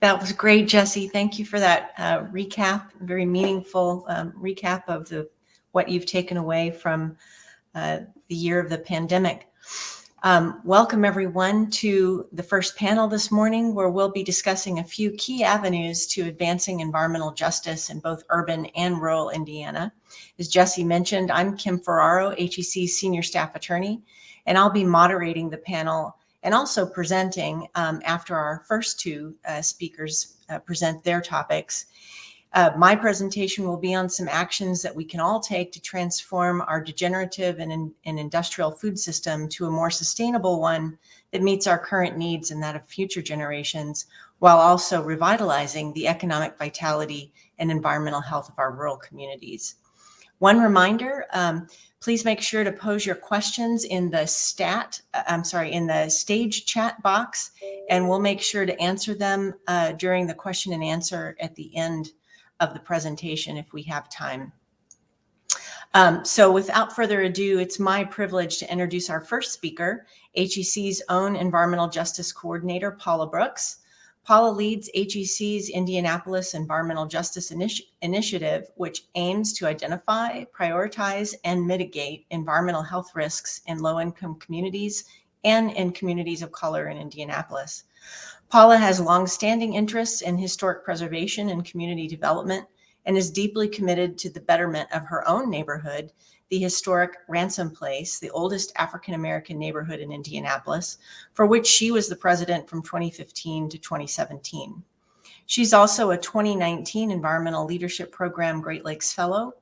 That was great, Jesse. Thank you for that recap, very meaningful recap of what you've taken away from the year of the pandemic. Welcome everyone to the first panel this morning, where we'll be discussing a few key avenues to advancing environmental justice in both urban and rural Indiana. As Jesse mentioned, I'm Kim Ferraro, HEC's Senior Staff Attorney, and I'll be moderating the panel and also presenting after our first two speakers present their topics. My presentation will be on some actions that we can all take to transform our degenerative and industrial food system to a more sustainable one that meets our current needs and that of future generations, while also revitalizing the economic vitality and environmental health of our rural communities. One reminder, please make sure to pose your questions in the stage chat box, and we'll make sure to answer them during the question and answer at the end of the presentation if we have time. So without further ado, it's my privilege to introduce our first speaker, HEC's own Environmental Justice Coordinator, Paula Brooks. Paula leads HEC's Indianapolis Environmental Justice Initiative, which aims to identify, prioritize, and mitigate environmental health risks in low-income communities and in communities of color in Indianapolis. Paula has longstanding interests in historic preservation and community development and is deeply committed to the betterment of her own neighborhood, the historic Ransom Place, the oldest African-American neighborhood in Indianapolis, for which she was the president from 2015 to 2017. She's also a 2019 Environmental Leadership Program Great Lakes Fellow.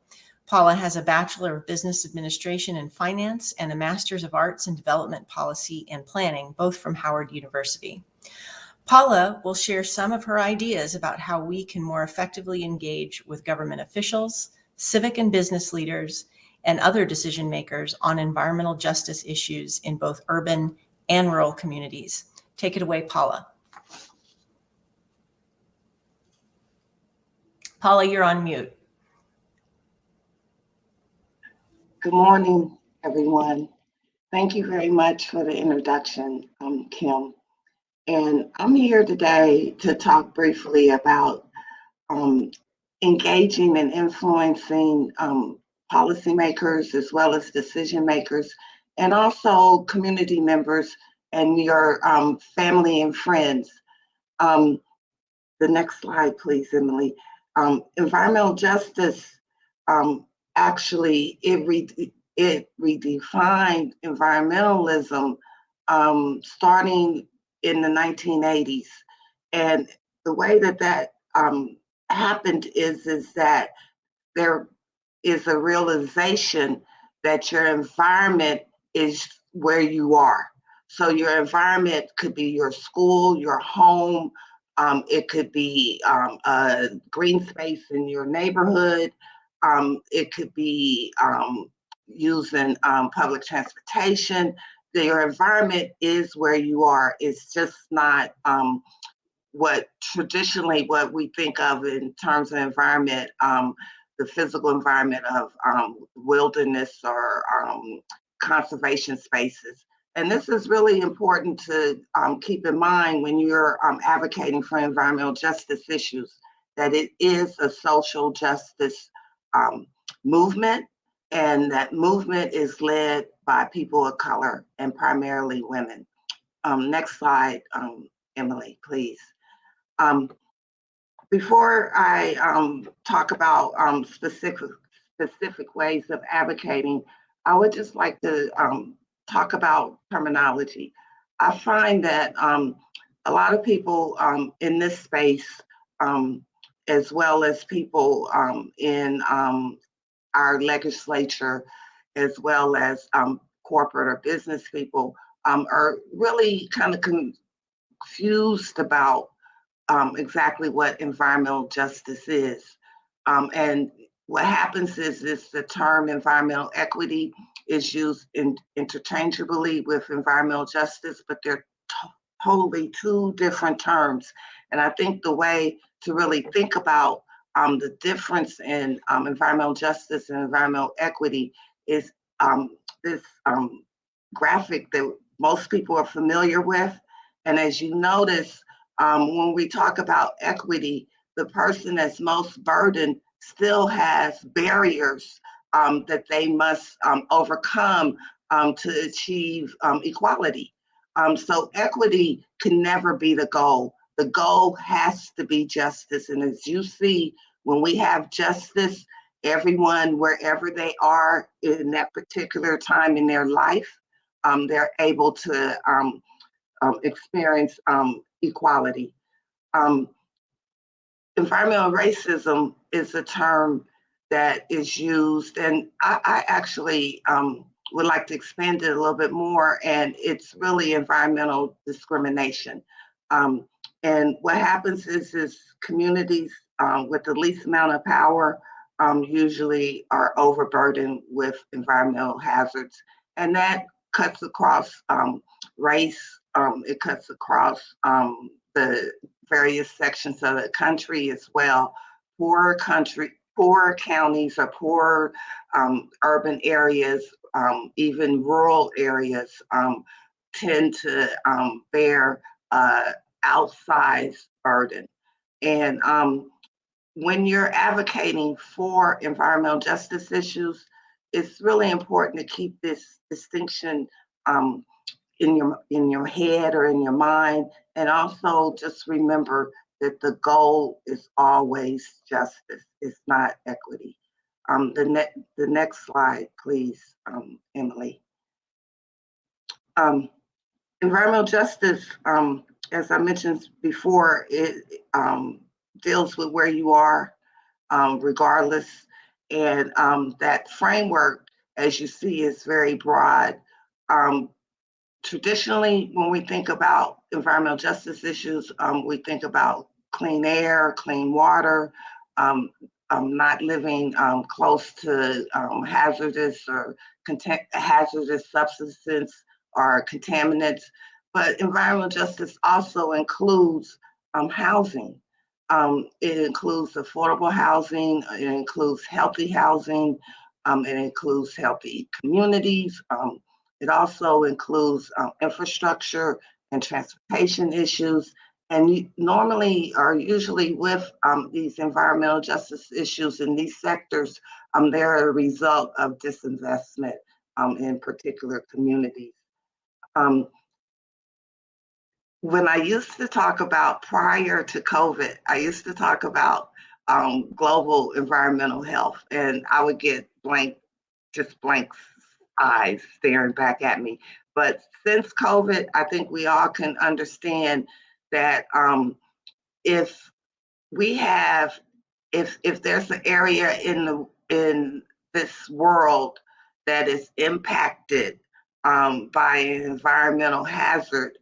Paula has a Bachelor of Business Administration and Finance and a Master's of Arts in Development Policy and Planning, both from Howard University. Paula will share some of her ideas about how we can more effectively engage with government officials, civic and business leaders, and other decision makers on environmental justice issues in both urban and rural communities. Take it away, Paula. Paula, you're on mute. Good morning, everyone. Thank you very much for the introduction, Kim. And I'm here today to talk briefly about engaging and influencing policymakers as well as decision makers, and also community members and your family and friends. The next slide, please, Emily. Environmental justice, actually, it redefined environmentalism starting in the 1980s. And the way that happened is that there is a realization that your environment is where you are. So your environment could be your school, your home, it could be a green space in your neighborhood, it could be using public transportation. Your environment is where you are. It's just not what we think of in terms of environment, the physical environment of wilderness or conservation spaces. And this is really important to keep in mind when you're advocating for environmental justice issues, that it is a social justice movement, and that movement is led by people of color and primarily women. Next slide, Emily, please. Before I talk about specific ways of advocating, I would just like to talk about terminology. I find that a lot of people in this space, as well as people in our legislature, as well as corporate or business people, are really kind of confused about exactly what environmental justice is. And what happens is the term environmental equity is used interchangeably with environmental justice, but they're totally two different terms. And I think the way to really think about the difference in environmental justice and environmental equity is this graphic that most people are familiar with. And as you notice, When we talk about equity, the person that's most burdened still has barriers that they must overcome to achieve equality. So equity can never be the goal. The goal has to be justice. And as you see, when we have justice, everyone, wherever they are in that particular time in their life, they're able to experience equality. Um, Environmental racism is a term that is used, and I actually would like to expand it a little bit more, and it's really environmental discrimination. Um, and what happens is communities with the least amount of power usually are overburdened with environmental hazards, and that cuts across race, it cuts across the various sections of the country as well. Poor counties or poor urban areas, even rural areas, tend to bear outsized burden. And when you're advocating for environmental justice issues, it's really important to keep this distinction in your head or in your mind, and also just remember that the goal is always justice. It's not equity. The next slide, please, Emily. Environmental justice, as I mentioned before, it deals with where you are, regardless, and that framework, as you see, is very broad. Traditionally, when we think about environmental justice issues, we think about clean air, clean water, not living close to hazardous or hazardous substances or contaminants. But environmental justice also includes housing. It includes affordable housing, it includes healthy housing, it includes healthy communities. It also includes infrastructure and transportation issues. And normally, or usually with these environmental justice issues in these sectors, they're a result of disinvestment in particular communities. When I used to talk about prior to COVID, I used to talk about global environmental health, and I would get blank eyes staring back at me. But since COVID, I think we all can understand that if we have, if there's an area in this world that is impacted by an environmental hazard,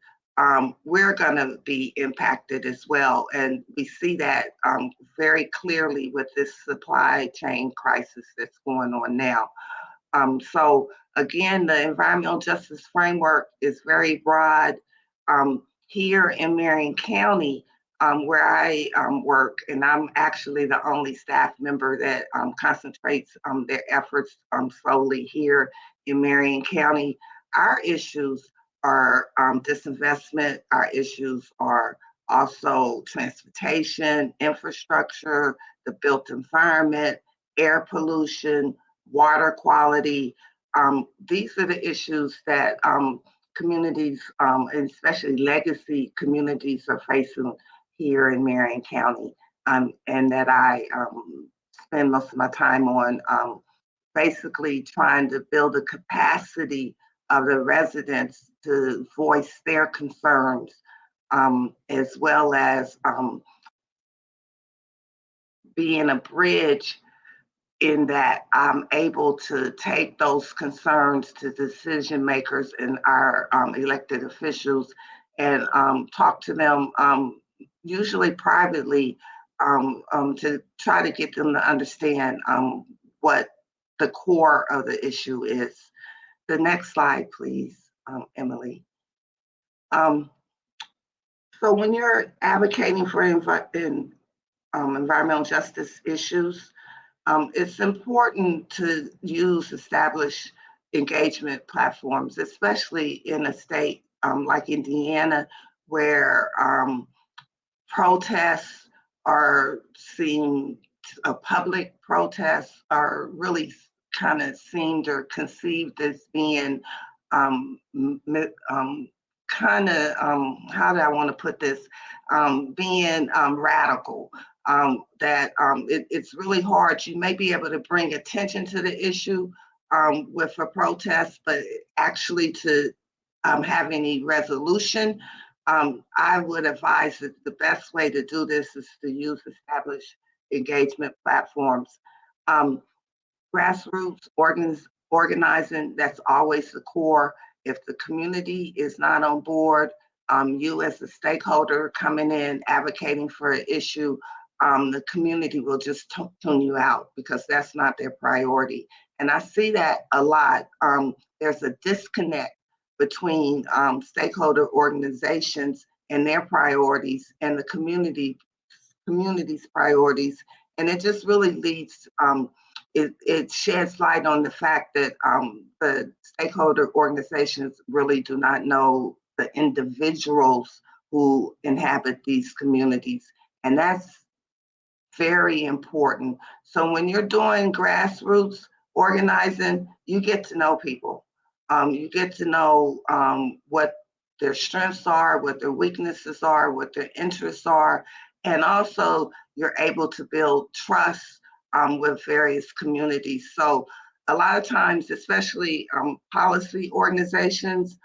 we're going to be impacted as well. And we see that very clearly with this supply chain crisis that's going on now. So again, the environmental justice framework is very broad. Here in Marion County, where I work, and I'm actually the only staff member that concentrates their efforts solely here in Marion County, our issues are disinvestment, our issues are also transportation, infrastructure, the built environment, air pollution, water quality. These are the issues that communities, and especially legacy communities, are facing here in Marion County, and that I spend most of my time on, basically trying to build a capacity of the residents to voice their concerns, as well as being a bridge in that I'm able to take those concerns to decision makers and our elected officials and talk to them, usually privately, to try to get them to understand what the core of the issue is. The next slide, please, Emily. So when you're advocating for environmental justice issues, it's important to use established engagement platforms, especially in a state like Indiana, where protests are seen, public protests are really kind of seemed or conceived as being kind of, how do I want to put this, being radical. It's really hard. You may be able to bring attention to the issue with a protest, but actually to have any resolution, I would advise that the best way to do this is to use established engagement platforms. Grassroots organizing, that's always the core. If the community is not on board, you as a stakeholder coming in, advocating for an issue, the community will just tune you out because that's not their priority. And I see that a lot. There's a disconnect between stakeholder organizations and their priorities and the community's priorities. And it just really leads, it sheds light on the fact that the stakeholder organizations really do not know the individuals who inhabit these communities. And that's very important. So when you're doing grassroots organizing, you get to know people. You get to know what their strengths are, what their weaknesses are, what their interests are, and also you're able to build trust with various communities. So a lot of times, especially policy organizations,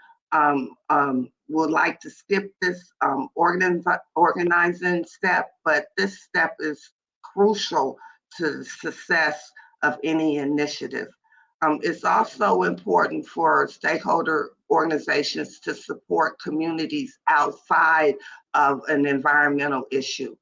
would like to skip this organizing step, but this step is crucial to the success of any initiative. It's also important for stakeholder organizations to support communities outside of an environmental issue.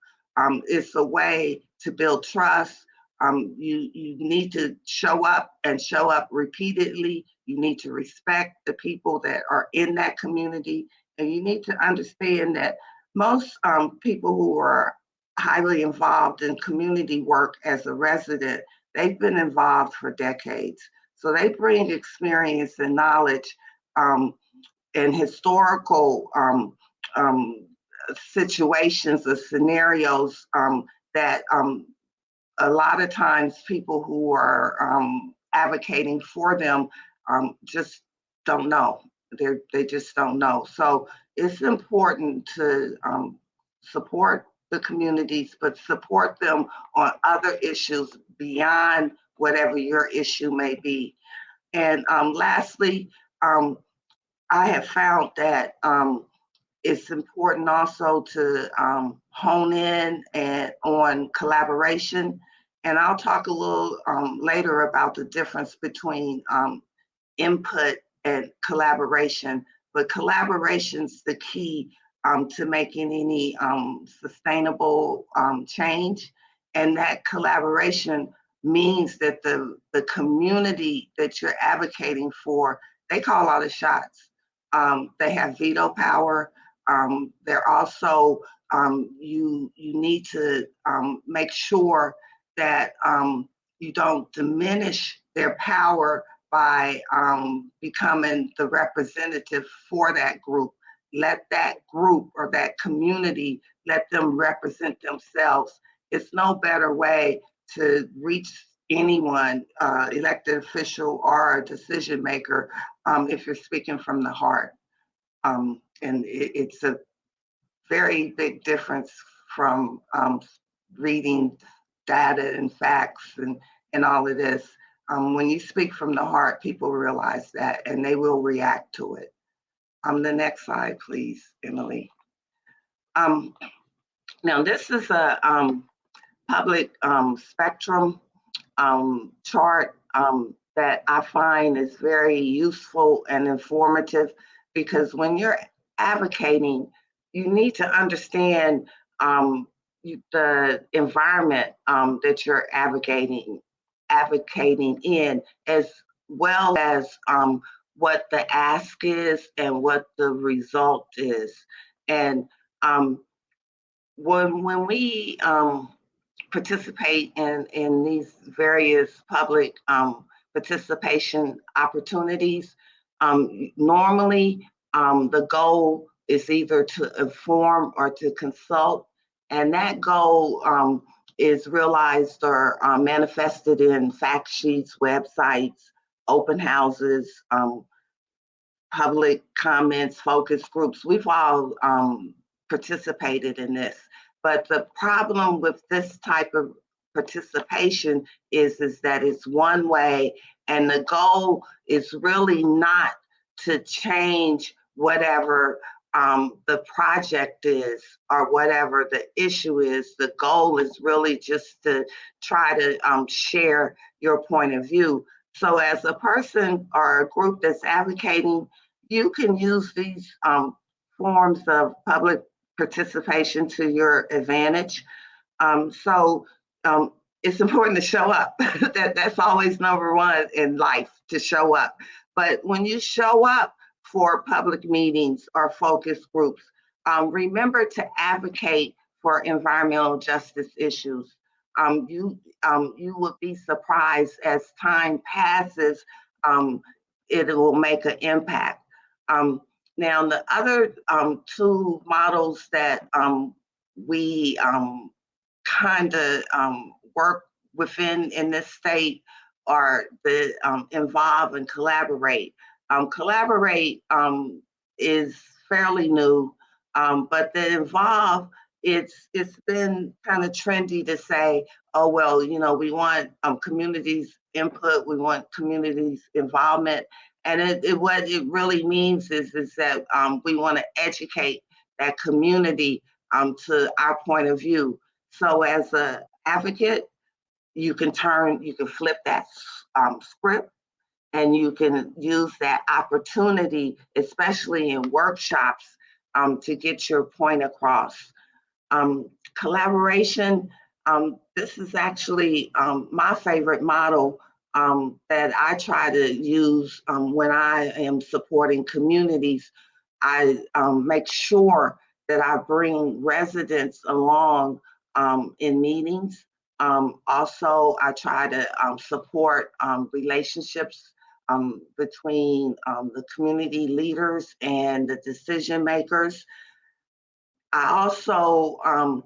It's a way to build trust. You need to show up and show up repeatedly. You need to respect the people that are in that community. And you need to understand that most people who are highly involved in community work as a resident, they've been involved for decades. So they bring experience and knowledge and historical situations or scenarios that a lot of times people who are advocating for them just don't know. They just don't know. So it's important to support the communities, but support them on other issues beyond whatever your issue may be. And lastly, I have found that it's important also to hone in on collaboration. And I'll talk a little later about the difference between input and collaboration, but collaboration's the key to making any sustainable change. And that collaboration means that the community that you're advocating for, they call all the shots. They have veto power. They're also, you need to make sure that you don't diminish their power by becoming the representative for that group. Let that group or that community, let them represent themselves. It's no better way to reach anyone, elected official or a decision maker, if you're speaking from the heart. And it's a very big difference from reading data and facts and all of this. When you speak from the heart, people realize that and they will react to it. The next slide, please, Emily. Now, this is a public spectrum chart that I find is very useful and informative, because when you're advocating, you need to understand the environment that you're advocating in, as well as what the ask is and what the result is. And when we participate in these various public participation opportunities, normally the goal is either to inform or to consult. And that goal is realized or manifested in fact sheets, websites, open houses, public comments, focus groups. We've all participated in this. But the problem with this type of participation is that it's one way, and the goal is really not to change whatever the project is or whatever the issue is. The goal is really just to try to share your point of view. So as a person or a group that's advocating, you can use these forms of public participation to your advantage. So it's important to show up. That's always number one in life, to show up. But when you show up for public meetings or focus groups, remember to advocate for environmental justice issues. You would be surprised as time passes, it will make an impact. Now, the other two models that we kind of work within in this state are the involve and collaborate. Collaborate is fairly new, but the involve, it's been kind of trendy to say, oh, well, you know, we want communities input, we want communities involvement. And what it really means is that we want to educate that community to our point of view. So as an advocate, you can flip that script, and you can use that opportunity, especially in workshops, to get your point across. Collaboration, this is actually my favorite model that I try to use when I am supporting communities. I make sure that I bring residents along in meetings. Also, I try to support relationships between the community leaders and the decision makers. I also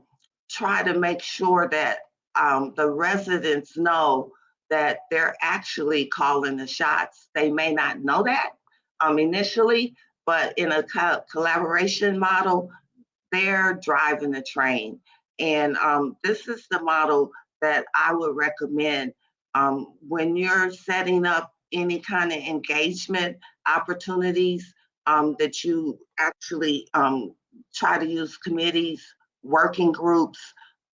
try to make sure that the residents know that they're actually calling the shots. They may not know that initially, but in a collaboration model, they're driving the train. And this is the model that I would recommend when you're setting up any kind of engagement opportunities, that you actually try to use committees, working groups,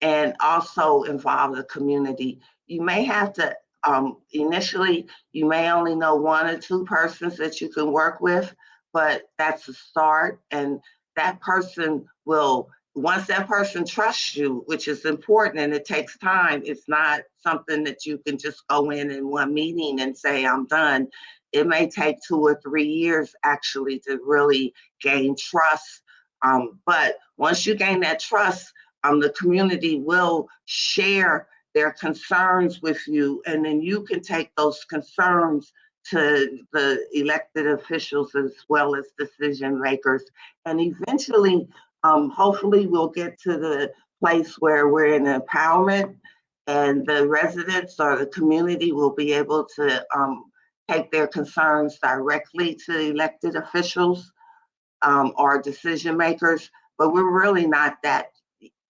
and also involve the community. You may have to, initially, you may only know one or two persons that you can work with, but that's a start. And that person will, once that person trusts you, which is important and it takes time, it's not something that you can just go in one meeting and say, I'm done. It may take 2 or 3 years actually to really gain trust. But once you gain that trust, the community will share their concerns with you, and then you can take those concerns to the elected officials as well as decision makers. And eventually, hopefully we'll get to the place where we're in empowerment, and the residents or the community will be able to take their concerns directly to elected officials or decision makers. But we're really not that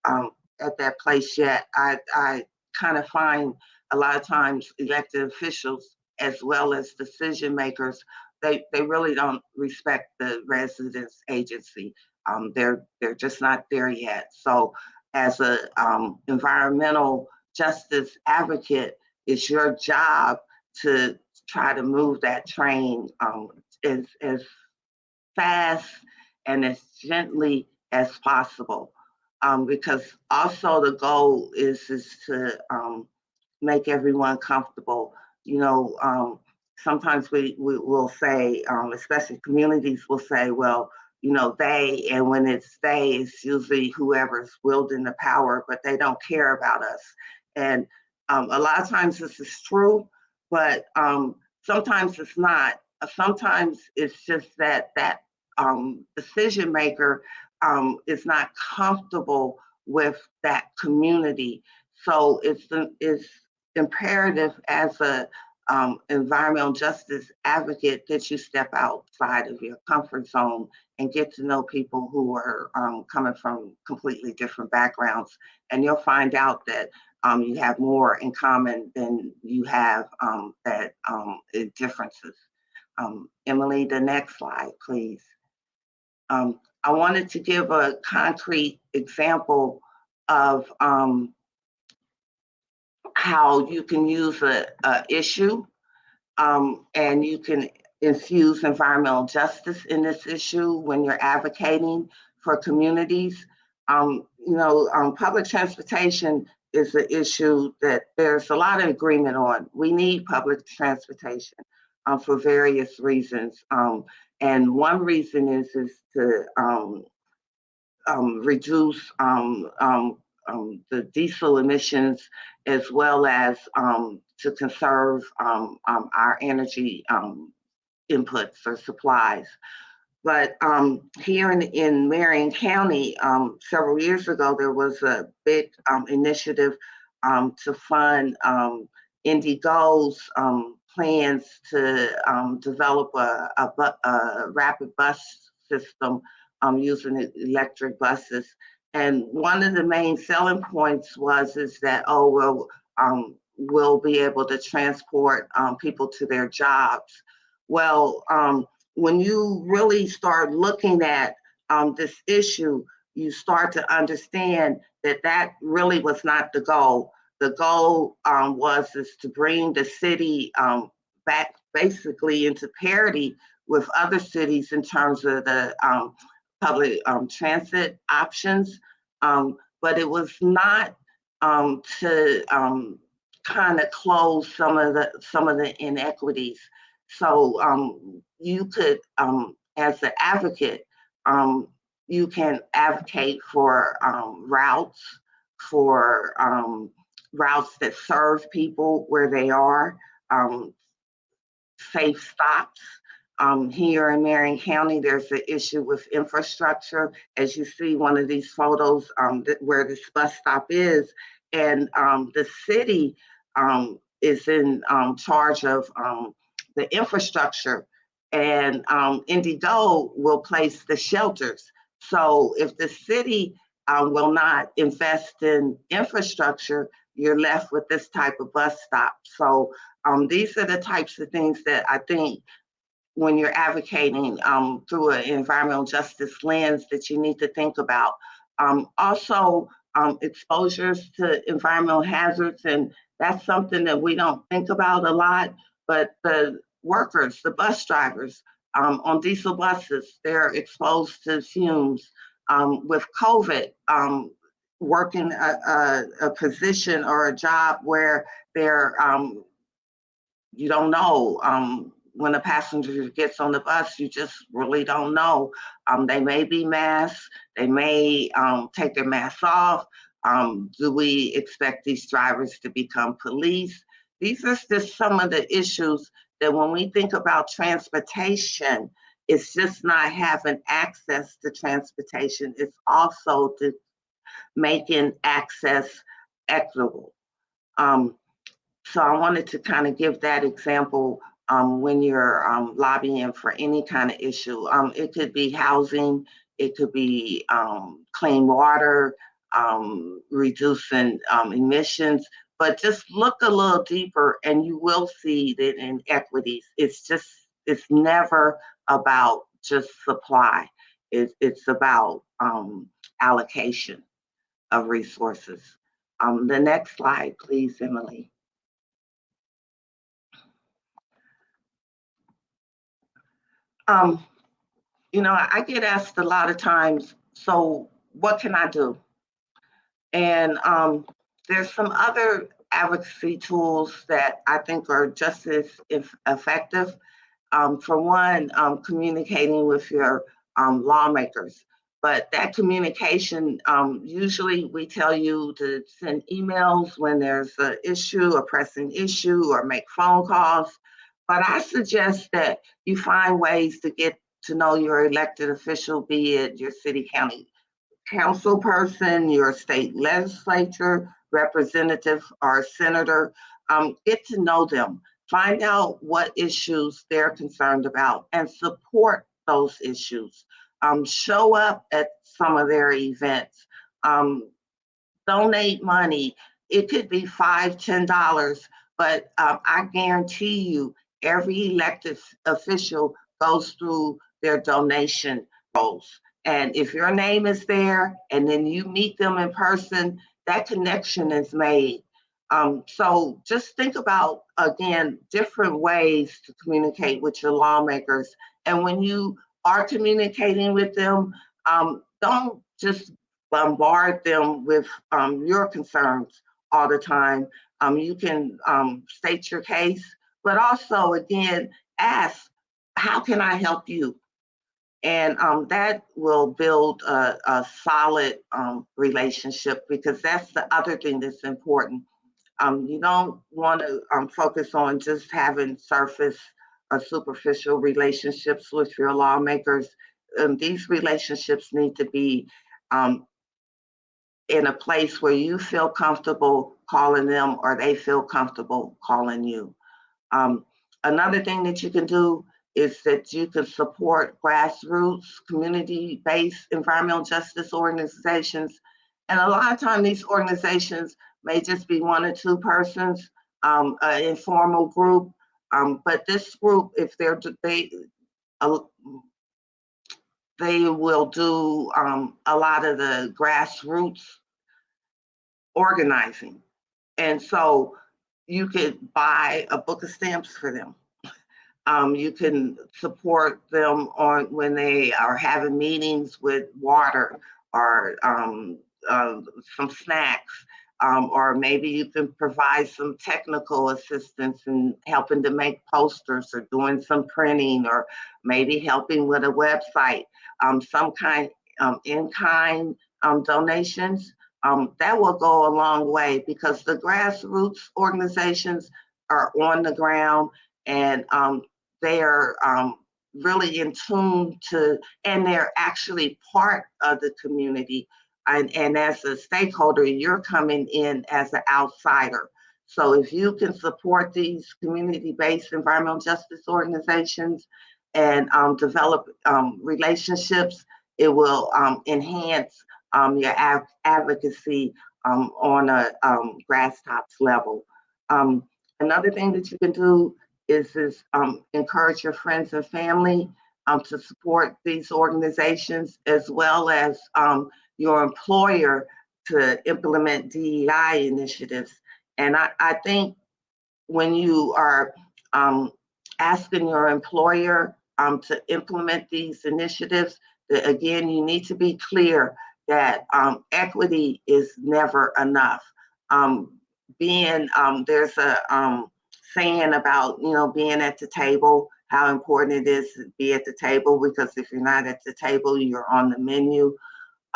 at that place yet. I kind of find a lot of times elected officials as well as decision makers, they really don't respect the residents agency. They're just not there yet. So as a environmental justice advocate, it's your job to try to move that train as fast and as gently as possible. Because also the goal is to make everyone comfortable. You know, sometimes we will say, especially communities will say, well, you know, they, and when it's they, it's usually whoever's wielding the power, but they don't care about us. And a lot of times this is true, but sometimes it's not. Sometimes it's just that decision maker is not comfortable with that community. So it's imperative as a environmental justice advocate that you step outside of your comfort zone and get to know people who are coming from completely different backgrounds. And you'll find out that you have more in common than you have differences. Emily, the next slide, please. I wanted to give a concrete example of how you can use a issue and you can infuse environmental justice in this issue when you're advocating for communities. Public transportation is an issue that there's a lot of agreement on. We need public transportation for various reasons. And one reason is to reduce the diesel emissions, as well as to conserve our energy inputs or supplies. But here in Marion County, several years ago, there was a big initiative to fund Indigo's plans to develop a rapid bus system using electric buses. And one of the main selling points is that, we'll be able to transport people to their jobs. Well, when you really start looking at this issue, you start to understand that really was not the goal. The goal was to bring the city back basically into parity with other cities in terms of the public transit options, but it was not to kind of close some of the inequities. So you could, as an advocate, you can advocate for routes that serve people where they are, safe stops. Here in Marion County, there's an issue with infrastructure. As you see one of these photos where this bus stop is, and the city is in charge of the infrastructure, and Indigo will place the shelters. So if the city will not invest in infrastructure, you're left with this type of bus stop. So these are the types of things that I think when you're advocating through an environmental justice lens that you need to think about. Also, exposures to environmental hazards, and that's something that we don't think about a lot, but the workers, the bus drivers on diesel buses, they're exposed to fumes. With COVID, working a position or a job where they're, you don't know, when a passenger gets on the bus, you just really don't know. They may be masked, they may take their masks off. Do we expect these drivers to become police? These are just some of the issues that when we think about transportation, it's just not having access to transportation, it's also to making access equitable. So I wanted to kind of give that example when you're lobbying for any kind of issue. It could be housing, it could be clean water, reducing emissions, but just look a little deeper and you will see that inequities. It's never about just supply. It's about allocation of resources. The next slide, please, Emily. I get asked a lot of times, so what can I do? And there's some other advocacy tools that I think are just as effective. For one, communicating with your lawmakers. But that communication, usually we tell you to send emails when there's an issue, a pressing issue, or make phone calls. But I suggest that you find ways to get to know your elected official, be it your city, county council person, your state legislature, representative, or senator. Get to know them. Find out what issues they're concerned about and support those issues. Show up at some of their events. Donate money. It could be $5, $10, but I guarantee you every elected official goes through their donation rolls. And if your name is there and then you meet them in person, that connection is made. So just think about, again, different ways to communicate with your lawmakers. And when you are communicating with them, don't just bombard them with your concerns all the time. You can state your case, but also, again, ask, how can I help you? And that will build a solid relationship, because that's the other thing that's important. You don't want to focus on just having surface or superficial relationships with your lawmakers. These relationships need to be in a place where you feel comfortable calling them or they feel comfortable calling you. Another thing that you can do is that you can support grassroots, community-based environmental justice organizations. And a lot of times these organizations may just be one or two persons, an informal group. But this group, if they will do a lot of the grassroots organizing. And so you could buy a book of stamps for them. You can support them on when they are having meetings with water or some snacks, or maybe you can provide some technical assistance in helping to make posters or doing some printing, or maybe helping with a website, some kind in-kind donations. That will go a long way, because the grassroots organizations are on the ground, and they are really in tune to, and they're actually part of the community. And as a stakeholder, you're coming in as an outsider. So if you can support these community-based environmental justice organizations and develop relationships, it will enhance your advocacy on a grass tops level. Another thing that you can do is encourage your friends and family to support these organizations, as well as your employer to implement DEI initiatives. And I think when you are asking your employer to implement these initiatives, that again, you need to be clear that equity is never enough. There's a saying about, being at the table, how important it is to be at the table, because if you're not at the table, you're on the menu.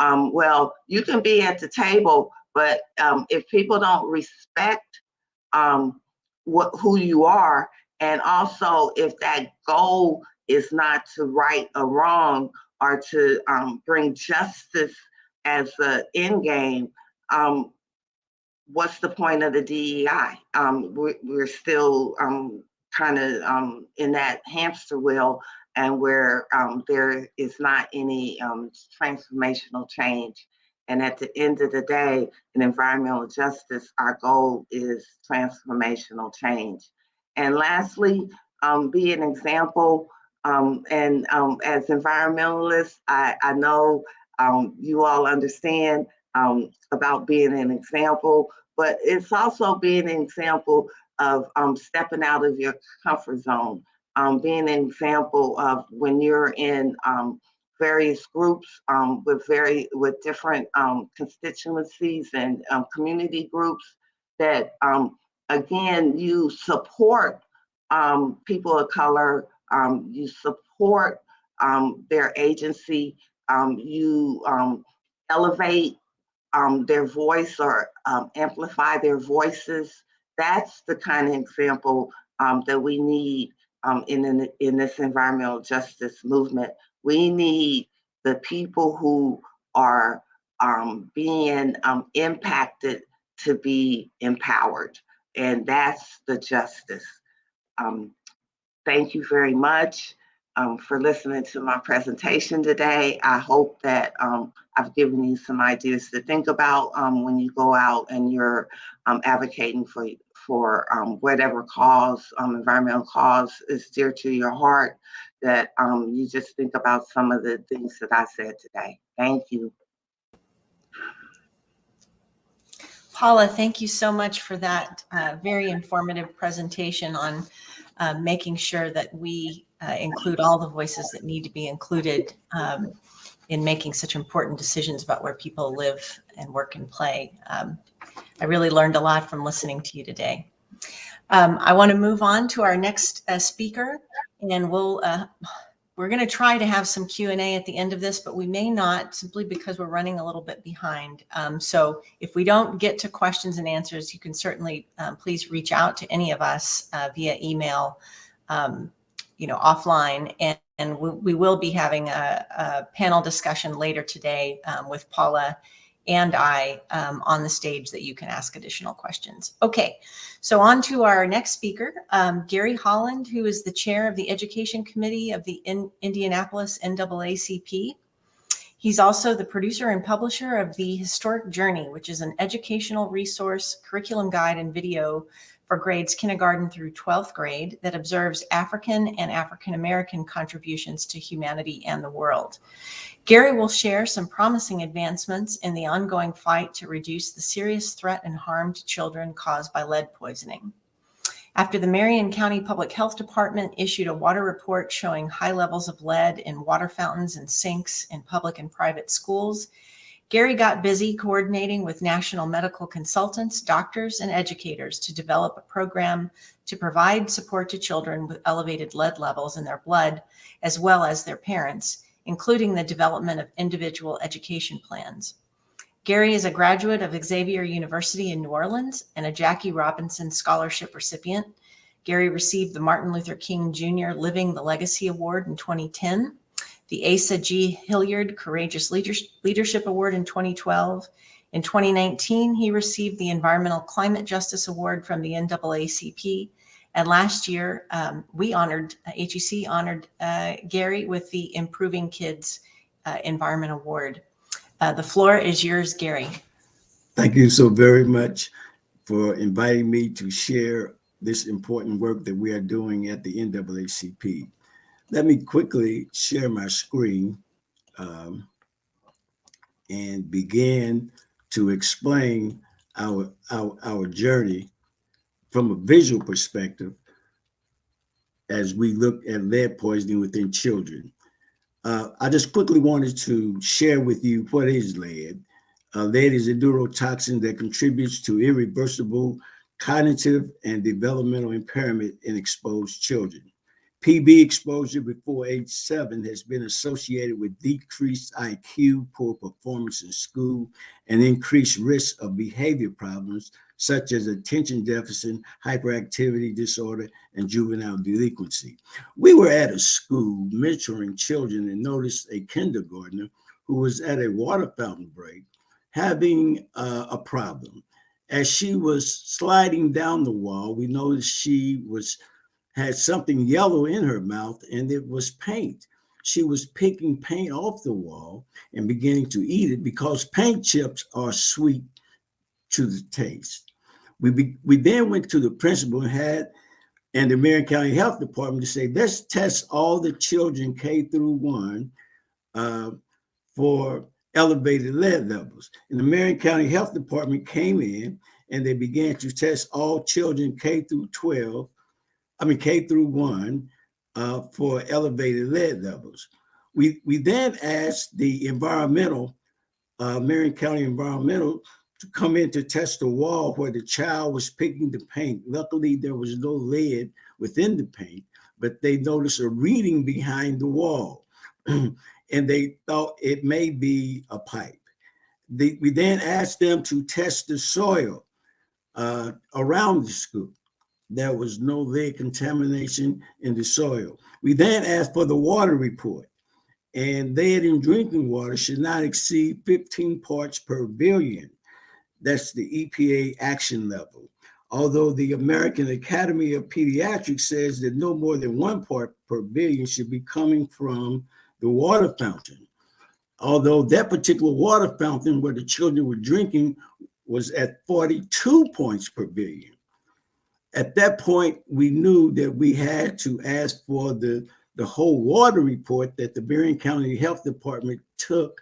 Well, you can be at the table, but if people don't respect who you are, and also if that goal is not to right a wrong or to bring justice as the end game, what's the point of the DEI? We're still kind of in that hamster wheel, and where there is not any transformational change. And at the end of the day, in environmental justice, our goal is transformational change. And lastly, be an example. And as environmentalists, I know you all understand about being an example, but it's also being an example of stepping out of your comfort zone, being an example of when you're in various groups with different constituencies and community groups, that again, you support people of color, you support their agency, you elevate their voice or amplify their voices. That's the kind of example that we need in this environmental justice movement. We need the people who are being impacted to be empowered. And that's the justice. Thank you very much for listening to my presentation today. I hope that I've given you some ideas to think about when you go out and you're advocating for whatever cause, environmental cause is dear to your heart, that you just think about some of the things that I said today. Thank you. Paula, thank you so much for that very informative presentation on making sure that we include all the voices that need to be included in making such important decisions about where people live and work and play. I really learned a lot from listening to you today. I want to move on to our next speaker, and we're going to try to have some Q&A at the end of this, but we may not, simply because we're running a little bit behind. So if we don't get to questions and answers, you can certainly please reach out to any of us via email, offline. And we will be having a panel discussion later today with Paula and I on the stage that you can ask additional questions. Okay, so on to our next speaker, Garry Holland, who is the chair of the Education Committee of the Indianapolis NAACP. He's also the producer and publisher of The Historic Journey, which is an educational resource, curriculum guide, and video for grades kindergarten through 12th grade that observes African and African American contributions to humanity and the world. Garry will share some promising advancements in the ongoing fight to reduce the serious threat and harm to children caused by lead poisoning. After the Marion County Public Health Department issued a water report showing high levels of lead in water fountains and sinks in public and private schools, Garry got busy coordinating with national medical consultants, doctors, and educators to develop a program to provide support to children with elevated lead levels in their blood, as well as their parents, including the development of individual education plans. Garry is a graduate of Xavier University in New Orleans and a Jackie Robinson Scholarship recipient. Garry received the Martin Luther King Jr. Living the Legacy Award in 2010, the Asa G. Hilliard Courageous Leadership Award in 2012. In 2019, he received the Environmental Climate Justice Award from the NAACP. And last year, HEC honored Garry with the Improving Kids Environment Award. The floor is yours, Garry. Thank you so very much for inviting me to share this important work that we are doing at the NAACP. Let me quickly share my screen and begin to explain our journey from a visual perspective as we look at lead poisoning within children. I just quickly wanted to share with you what is lead. Lead is a neurotoxin that contributes to irreversible cognitive and developmental impairment in exposed children. PB exposure before age 7 has been associated with decreased IQ, poor performance in school, and increased risk of behavior problems such as attention deficit, hyperactivity disorder, and juvenile delinquency. We were at a school mentoring children and noticed a kindergartner who was at a water fountain break having a problem. As she was sliding down the wall, we noticed she had something yellow in her mouth, and it was paint. She was picking paint off the wall and beginning to eat it because paint chips are sweet to the taste. We then went to the principal and the Marion County Health Department to say, let's test all the children K through 1 for elevated lead levels. And the Marion County Health Department came in and they began to test all children K through 1 for elevated lead levels. We then asked the Marion County Environmental to come in to test the wall where the child was picking the paint. Luckily, there was no lead within the paint, but they noticed a reading behind the wall, and they thought it may be a pipe. We then asked them to test the soil around the school. There was no lead contamination in the soil. We then asked for the water report, and lead in drinking water should not exceed 15 parts per billion. That's the EPA action level. Although the American Academy of Pediatrics says that no more than 1 part per billion should be coming from the water fountain. Although that particular water fountain where the children were drinking was at 42 points per billion. At that point, we knew that we had to ask for the whole water report that the Marion County Health Department took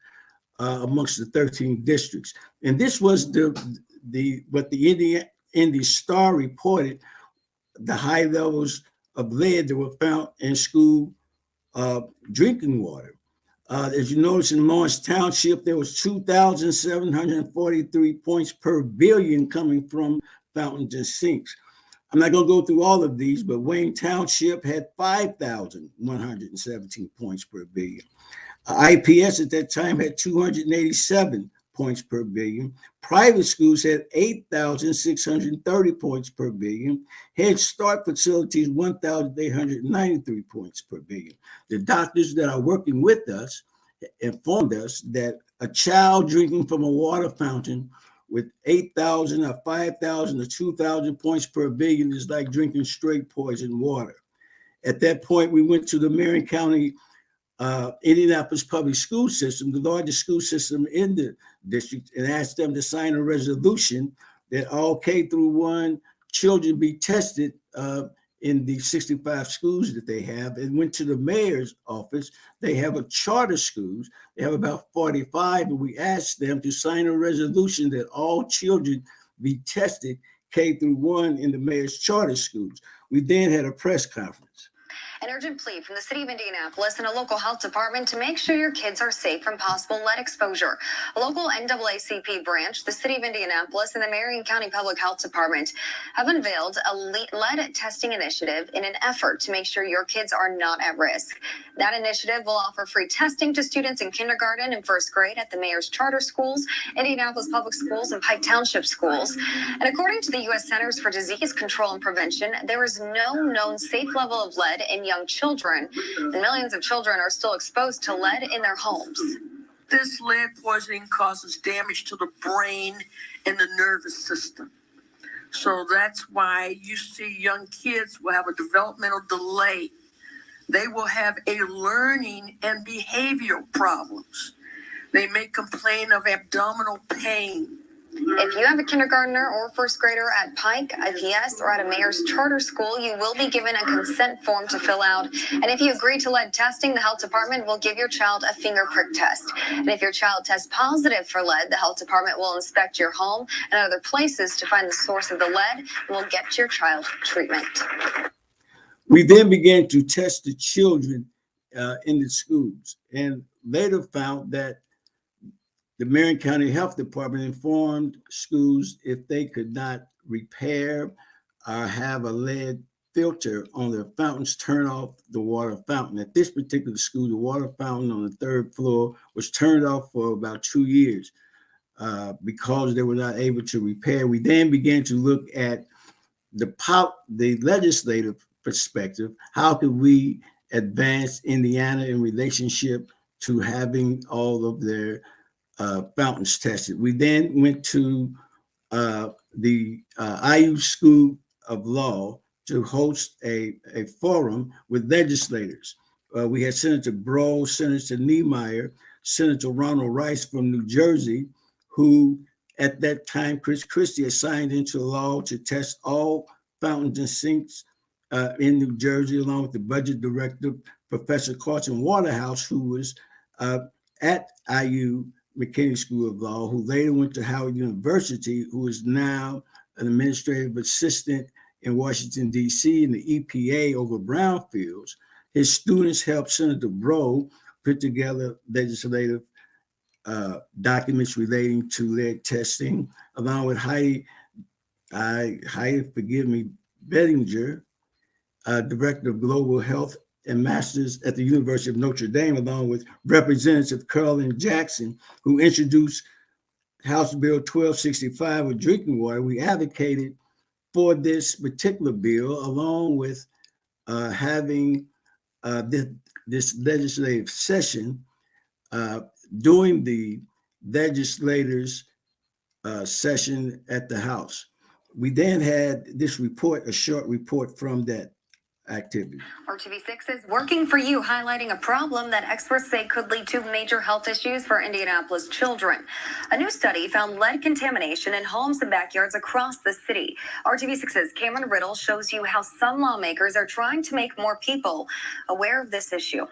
amongst the 13 districts. And this was what the Indy Star reported, the high levels of lead that were found in school drinking water. As you notice in Lawrence Township, there was 2,743 points per billion coming from fountains and sinks. I'm not going to go through all of these, but Wayne Township had 5,117 points per billion. IPS at that time had 287 points per billion. Private schools had 8,630 points per billion. Head Start facilities, 1,893 points per billion. The doctors that are working with us informed us that a child drinking from a water fountain with 8,000 or 5,000 or 2,000 points per billion is like drinking straight poison water. At that point, we went to the Marion County Indianapolis public school system, the largest school system in the district, and asked them to sign a resolution that all K through 1 children be tested in the 65 schools that they have, and went to the mayor's office. They have a charter schools. They have about 45, and we asked them to sign a resolution that all children be tested K through 1 in the mayor's charter schools. We then had a press conference. An urgent plea from the city of Indianapolis and a local health department to make sure your kids are safe from possible lead exposure. A local NAACP branch, the city of Indianapolis, and the Marion County Public Health Department have unveiled a lead testing initiative in an effort to make sure your kids are not at risk. That initiative will offer free testing to students in kindergarten and first grade at the mayor's charter schools, Indianapolis Public Schools, and Pike Township schools. And according to the U.S. Centers for Disease Control and Prevention, there is no known safe level of lead in young children, and millions of children are still exposed to lead in their homes. This lead poisoning causes damage to the brain and the nervous system. So that's why you see young kids will have a developmental delay. They will have a learning and behavioral problems. They may complain of abdominal pain. If you have a kindergartner or first grader at Pike, IPS, or at a mayor's charter school, you will be given a consent form to fill out. And if you agree to lead testing, the health department will give your child a finger prick test. And if your child tests positive for lead, the health department will inspect your home and other places to find the source of the lead and will get your child treatment. We then began to test the children in the schools, and later found that the Marion County Health Department informed schools if they could not repair or have a lead filter on their fountains, turn off the water fountain. At this particular school, the water fountain on the 3rd floor was turned off for about 2 years because they were not able to repair. We then began to look at the legislative perspective. How could we advance Indiana in relationship to having all of their fountains tested? We then went to the IU School of Law to host a forum with legislators. We had Senator Breaux, Senator Niemeyer, Senator Ronald Rice from New Jersey, who at that time, Chris Christie had signed into law to test all fountains and sinks in New Jersey, along with the budget director, Professor Carson Waterhouse, who was at IU McKinney School of Law, who later went to Howard University, who is now an administrative assistant in Washington, D.C. in the EPA over brownfields. His students helped Senator Breaux put together legislative documents relating to lead testing, along with Heidi, forgive me, Bettinger, Director of Global Health and Masters at the University of Notre Dame, along with Representative Carolyn Jackson, who introduced House Bill 1265 of drinking water. We advocated for this particular bill, along with having this legislative session, during the legislators' session at the House. We then had this report, a short report from that activity. RTV6 is working for you, highlighting a problem that experts say could lead to major health issues for Indianapolis children. A new study found lead contamination in homes and backyards across the city. RTV6's Cameron Riddle shows you how some lawmakers are trying to make more people aware of this issue.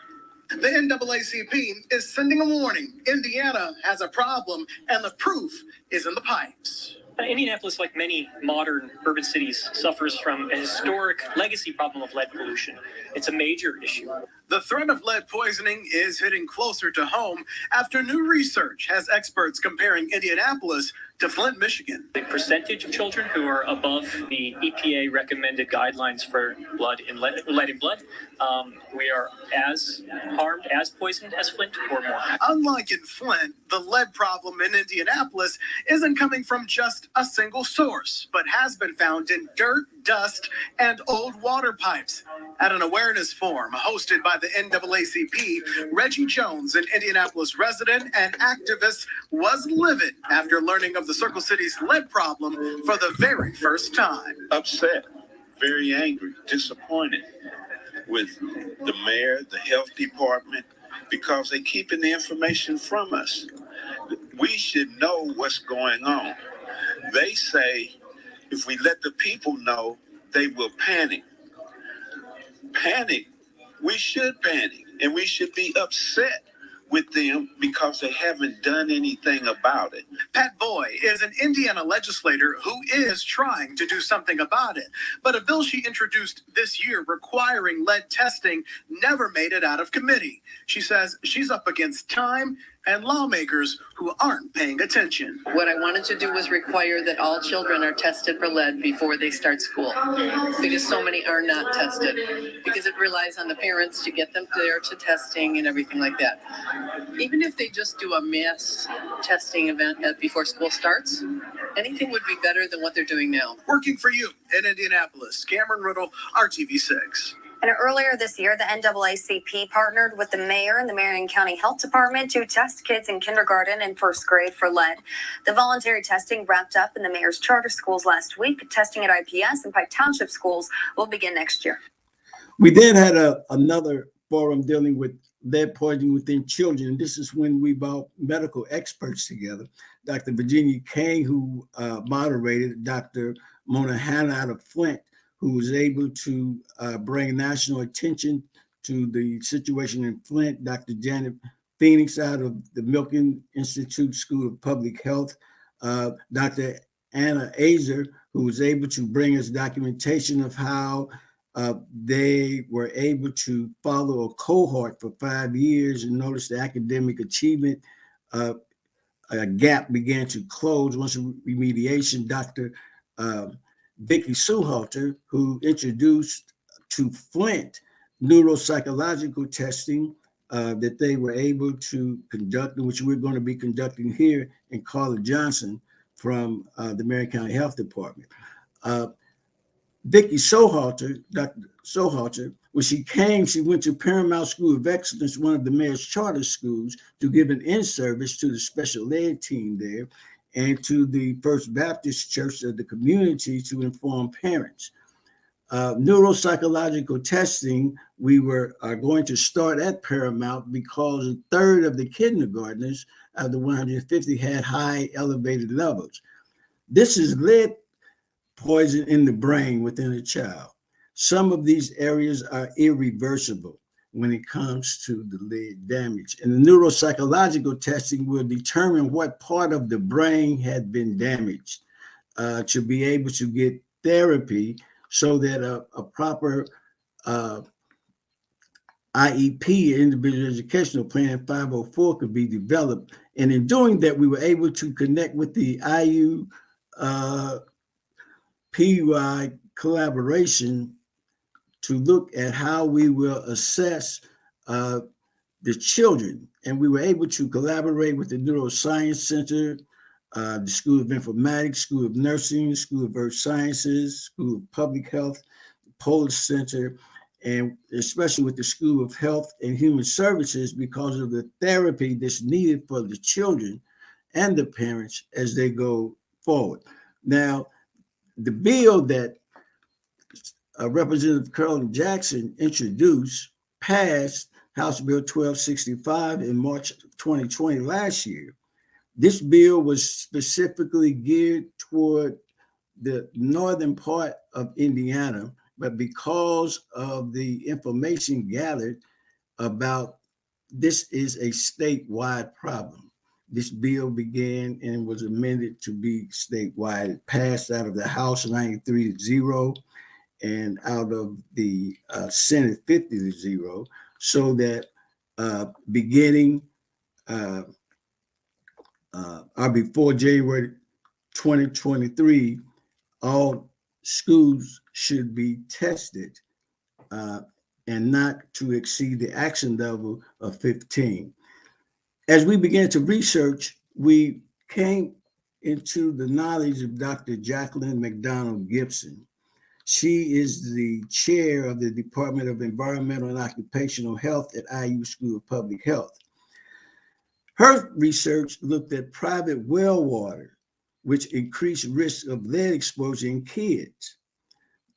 The NAACP is sending a warning. Indiana has a problem, and the proof is in the pipes. Indianapolis, like many modern urban cities, suffers from a historic legacy problem of lead pollution. It's a major issue. The threat of lead poisoning is hitting closer to home after new research has experts comparing Indianapolis to Flint, Michigan. The percentage of children who are above the EPA recommended guidelines for lead in blood, we are as harmed, as poisoned as Flint or more. Unlike in Flint, the lead problem in Indianapolis isn't coming from just a single source, but has been found in dirt, dust, and old water pipes. At an awareness forum hosted by the NAACP, Reggie Jones, an Indianapolis resident and activist, was livid after learning of the Circle City's lead problem for the very first time. Upset, very angry, disappointed with the mayor, the health department, because they're keeping the information from us. We should know what's going on. They say if we let the people know, they will panic. Panic. We should panic, and we should be upset with them because they haven't done anything about it. Pat Boy is an Indiana legislator who is trying to do something about it. But a bill she introduced this year requiring lead testing never made it out of committee. She says she's up against time and lawmakers who aren't paying attention. What I wanted to do was require that all children are tested for lead before they start school, because so many are not tested, because it relies on the parents to get them there to testing and everything like that. Even if they just do a mass testing event before school starts, anything would be better than what they're doing now. Working for you in Indianapolis, Cameron Riddle, RTV6. And earlier this year, the NAACP partnered with the mayor and the Marion County Health Department to test kids in kindergarten and first grade for lead. The voluntary testing wrapped up in the mayor's charter schools last week. Testing at IPS and Pike Township schools will begin next year. We then had another forum dealing with lead poisoning within children. This is when we brought medical experts together. Dr. Virginia Kane, who moderated, Dr. Mona Hanna out of Flint, who was able to bring national attention to the situation in Flint, Dr. Janet Phoenix out of the Milken Institute School of Public Health, Dr. Anna Azer, who was able to bring us documentation of how they were able to follow a cohort for 5 years and notice the academic achievement a gap began to close once remediation. Dr. Vicki Suhalter, who introduced to Flint neuropsychological testing that they were able to conduct, which we're going to be conducting here in Carla Johnson from the Marion County Health Department. Vicki Suhalter, Dr. Suhalter, when she came, she went to Paramount School of Excellence, one of the mayor's charter schools, to give an in-service to the special ed team there and to the First Baptist Church of the community to inform parents. Neuropsychological testing, we are going to start at Paramount because a third of the kindergartners out of the 150 had high elevated levels. This is lead poison in the brain within a child. Some of these areas are irreversible when it comes to the lead damage. And the neuropsychological testing will determine what part of the brain had been damaged to be able to get therapy so that a proper IEP, Individual Educational Plan 504, could be developed. And in doing that, we were able to connect with the PUI collaboration to look at how we will assess the children. And we were able to collaborate with the Neuroscience Center, the School of Informatics, School of Nursing, School of Earth Sciences, School of Public Health, Polis Center, and especially with the School of Health and Human Services, because of the therapy that's needed for the children and the parents as they go forward. Now, the bill that Representative Carolyn Jackson introduced passed House Bill 1265 in March 2020 last year. This bill was specifically geared toward the northern part of Indiana, but because of the information gathered about this is a statewide problem, this bill began and was amended to be statewide. It passed out of the House 93-0 and out of the Senate 50-0, so that beginning or before January 2023, all schools should be tested and not to exceed the action level of 15. As we began to research, we came into the knowledge of Dr. Jacqueline McDonald Gibson. She is the chair of the Department of Environmental and Occupational Health at IU School of Public Health. Her research looked at private well water, which increased risk of lead exposure in kids.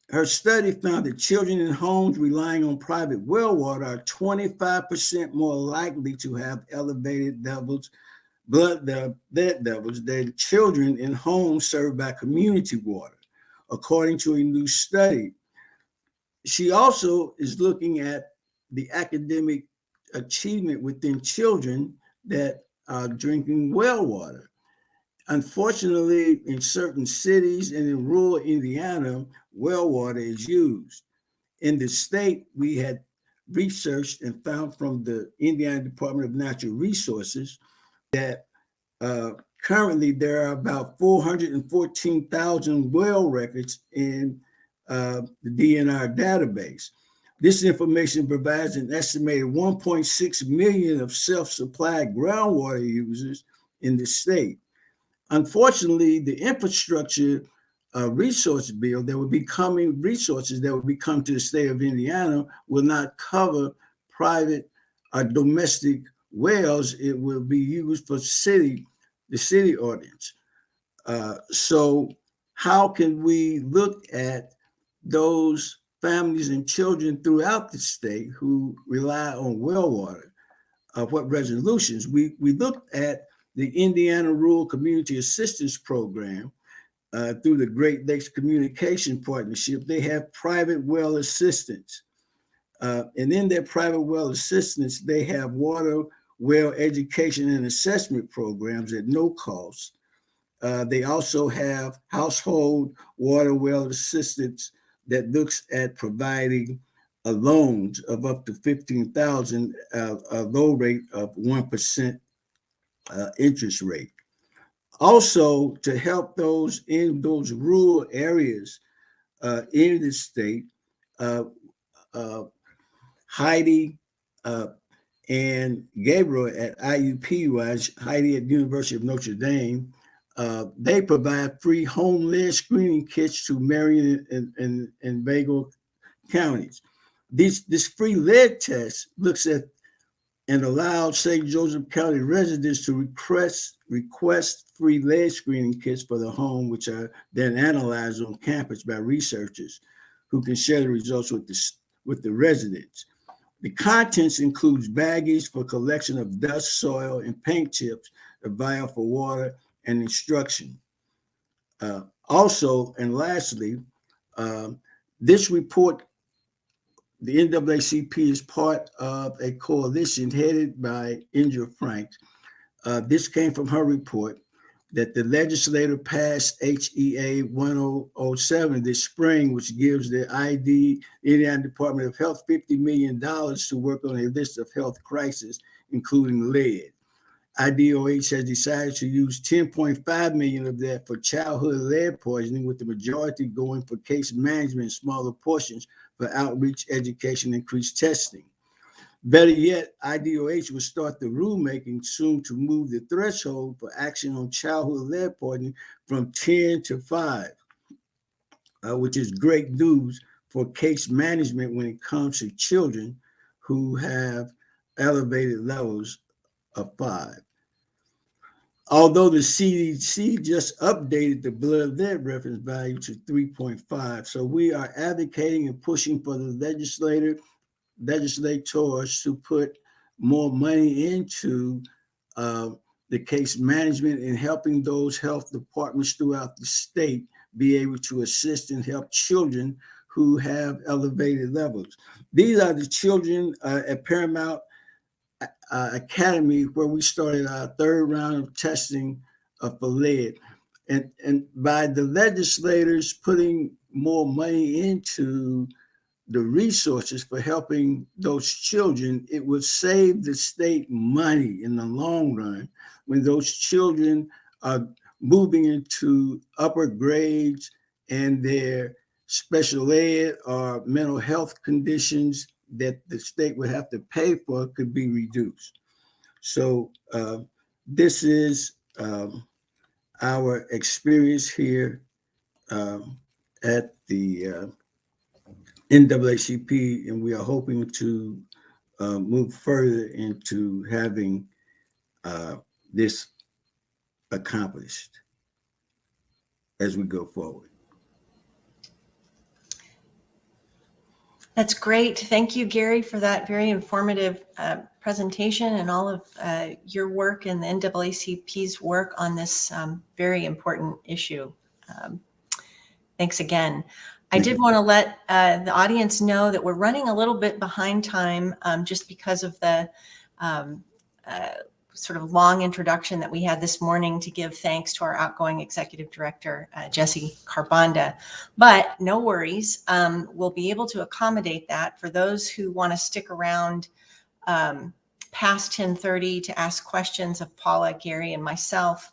Her study found that children in homes relying on private well water are 25% more likely to have elevated levels, lead levels, than children in homes served by community water, according to a new study. She also is looking at the academic achievement within children that are drinking well water. Unfortunately, in certain cities and in rural Indiana, well water is used. In the state, we had researched and found from the Indiana Department of Natural Resources that currently there are about 414,000 well records in the DNR database. This information provides an estimated 1.6 million of self-supplied groundwater users in the state. Unfortunately, the infrastructure resource bill that would be coming, resources that would be coming to the state of Indiana will not cover private or domestic wells. It will be used for the city audience. So how can we look at those families and children throughout the state who rely on well water? What resolutions? We looked at the Indiana Rural Community Assistance Program through the Great Lakes Communication Partnership. They have private well assistance. And in their private well assistance, they have water well education and assessment programs at no cost. They also have household water well assistance that looks at providing loans of up to $15,000, a low rate of 1% interest rate. Also, to help those in those rural areas in the state, Heidi and Gabriel at IUPUI, Heidi at the University of Notre Dame, they provide free home lead screening kits to Marion and Bagel counties. This free lead test looks at and allows St. Joseph County residents to request free lead screening kits for the home, which are then analyzed on campus by researchers who can share the results with the residents. The contents includes baggage for collection of dust, soil, and paint chips, a vial for water, and instruction. Also, and lastly, this report, the NAACP is part of a coalition headed by Indra Franks. This came from her report that the legislature passed HEA 1007 this spring, which gives the Indiana Department of Health $50 million to work on a list of health crises, including lead. IDOH has decided to use $10.5 million of that for childhood lead poisoning, with the majority going for case management and smaller portions for outreach, education, and increased testing. Better yet, IDOH will start the rulemaking soon to move the threshold for action on childhood lead poisoning from 10 to 5, which is great news for case management when it comes to children who have elevated levels of 5. Although the CDC just updated the blood lead reference value to 3.5, so we are advocating and pushing for the legislators to put more money into the case management and helping those health departments throughout the state be able to assist and help children who have elevated levels. These are the children at Paramount Academy where we started our 3rd round of testing for lead. And by the legislators putting more money into the resources for helping those children, it would save the state money in the long run when those children are moving into upper grades and their special ed or mental health conditions that the state would have to pay for could be reduced. So this is our experience here at the NAACP, and we are hoping to move further into having this accomplished as we go forward. That's great. Thank you, Garry, for that very informative presentation and all of your work and the NAACP's work on this very important issue. Thanks again. I did want to let the audience know that we're running a little bit behind time just because of the sort of long introduction that we had this morning to give thanks to our outgoing executive director, Jesse Carbonda. But no worries, we'll be able to accommodate that. For those who want to stick around past 10:30 to ask questions of Paula, Garry, and myself,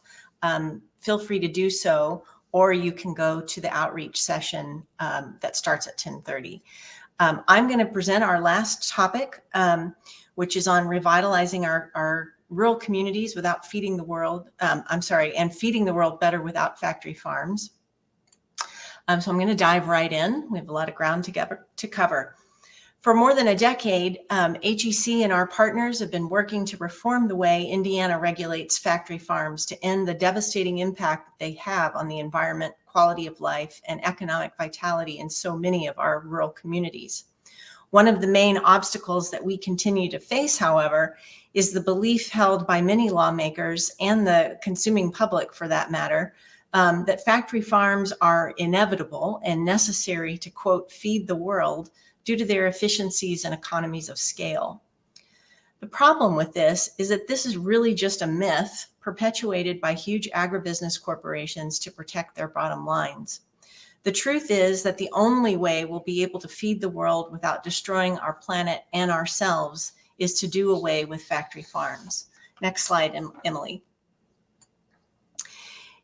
feel free to do so, or you can go to the outreach session that starts at 10:30. I'm going to present our last topic, which is on revitalizing our rural communities without feeding the world, and feeding the world better without factory farms. So I'm going to dive right in. We have a lot of ground to cover. For more than a decade, HEC and our partners have been working to reform the way Indiana regulates factory farms to end the devastating impact that they have on the environment, quality of life, and economic vitality in so many of our rural communities. One of the main obstacles that we continue to face, however, is the belief held by many lawmakers and the consuming public, for that matter, that factory farms are inevitable and necessary to, quote, feed the world due to their efficiencies and economies of scale. The problem with this is that this is really just a myth perpetuated by huge agribusiness corporations to protect their bottom lines. The truth is that the only way we'll be able to feed the world without destroying our planet and ourselves is to do away with factory farms. Next slide, Emily.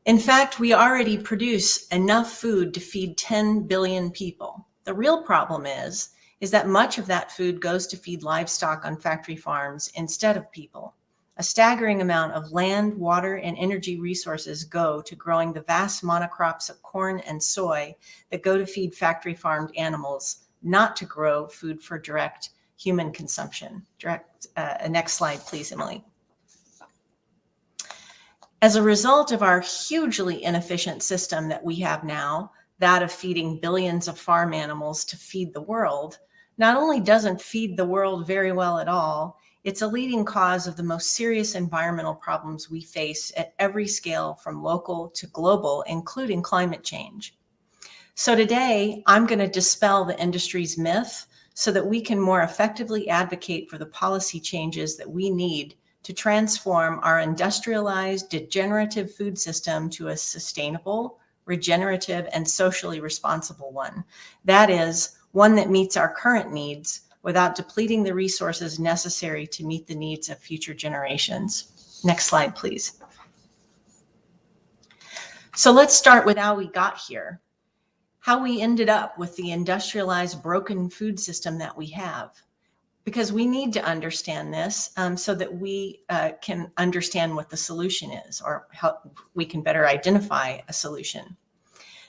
In fact, we already produce enough food to feed 10 billion people. The real problem is that much of that food goes to feed livestock on factory farms instead of people. A staggering amount of land, water, and energy resources go to growing the vast monocrops of corn and soy that go to feed factory farmed animals, not to grow food for direct human consumption. Next slide, please, Emily. As a result of our hugely inefficient system that we have now, that of feeding billions of farm animals to feed the world, not only doesn't feed the world very well at all, it's a leading cause of the most serious environmental problems we face at every scale, from local to global, including climate change. So today, I'm going to dispel the industry's myth so that we can more effectively advocate for the policy changes that we need to transform our industrialized, degenerative food system to a sustainable, regenerative, and socially responsible one. That is, one that meets our current needs without depleting the resources necessary to meet the needs of future generations. Next slide, please. So let's start with how we got here, how we ended up with the industrialized, broken food system that we have, because we need to understand this so that we can understand what the solution is, or how we can better identify a solution.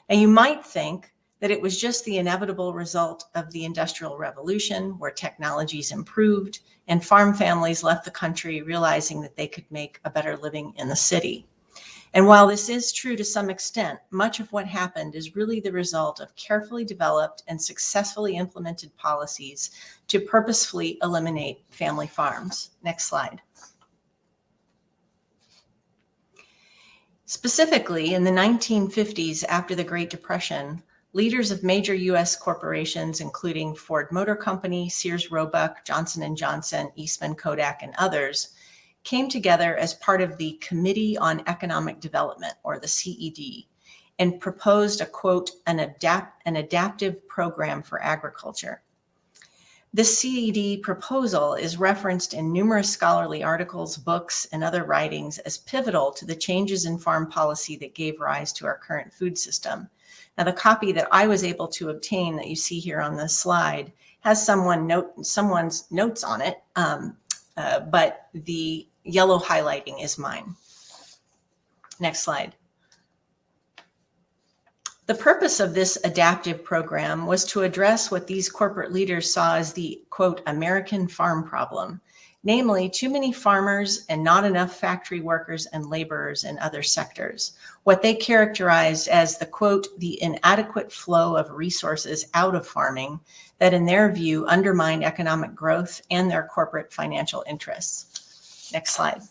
Now, you might think that it was just the inevitable result of the Industrial Revolution, where technologies improved and farm families left the country realizing that they could make a better living in the city. And while this is true to some extent, much of what happened is really the result of carefully developed and successfully implemented policies to purposefully eliminate family farms. Next slide. Specifically, in the 1950s, after the Great Depression, leaders of major U.S. corporations, including Ford Motor Company, Sears Roebuck, Johnson & Johnson, Eastman Kodak, and others, came together as part of the Committee on Economic Development, or the CED, and proposed a, quote, an adaptive program for agriculture. This CED proposal is referenced in numerous scholarly articles, books, and other writings as pivotal to the changes in farm policy that gave rise to our current food system. Now, the copy that I was able to obtain that you see here on this slide has someone's notes on it, but the yellow highlighting is mine. Next slide. The purpose of this adaptive program was to address what these corporate leaders saw as the, quote, American farm problem, namely too many farmers and not enough factory workers and laborers in other sectors, what they characterized as the, quote, the inadequate flow of resources out of farming that in their view undermined economic growth and their corporate financial interests. Next slide.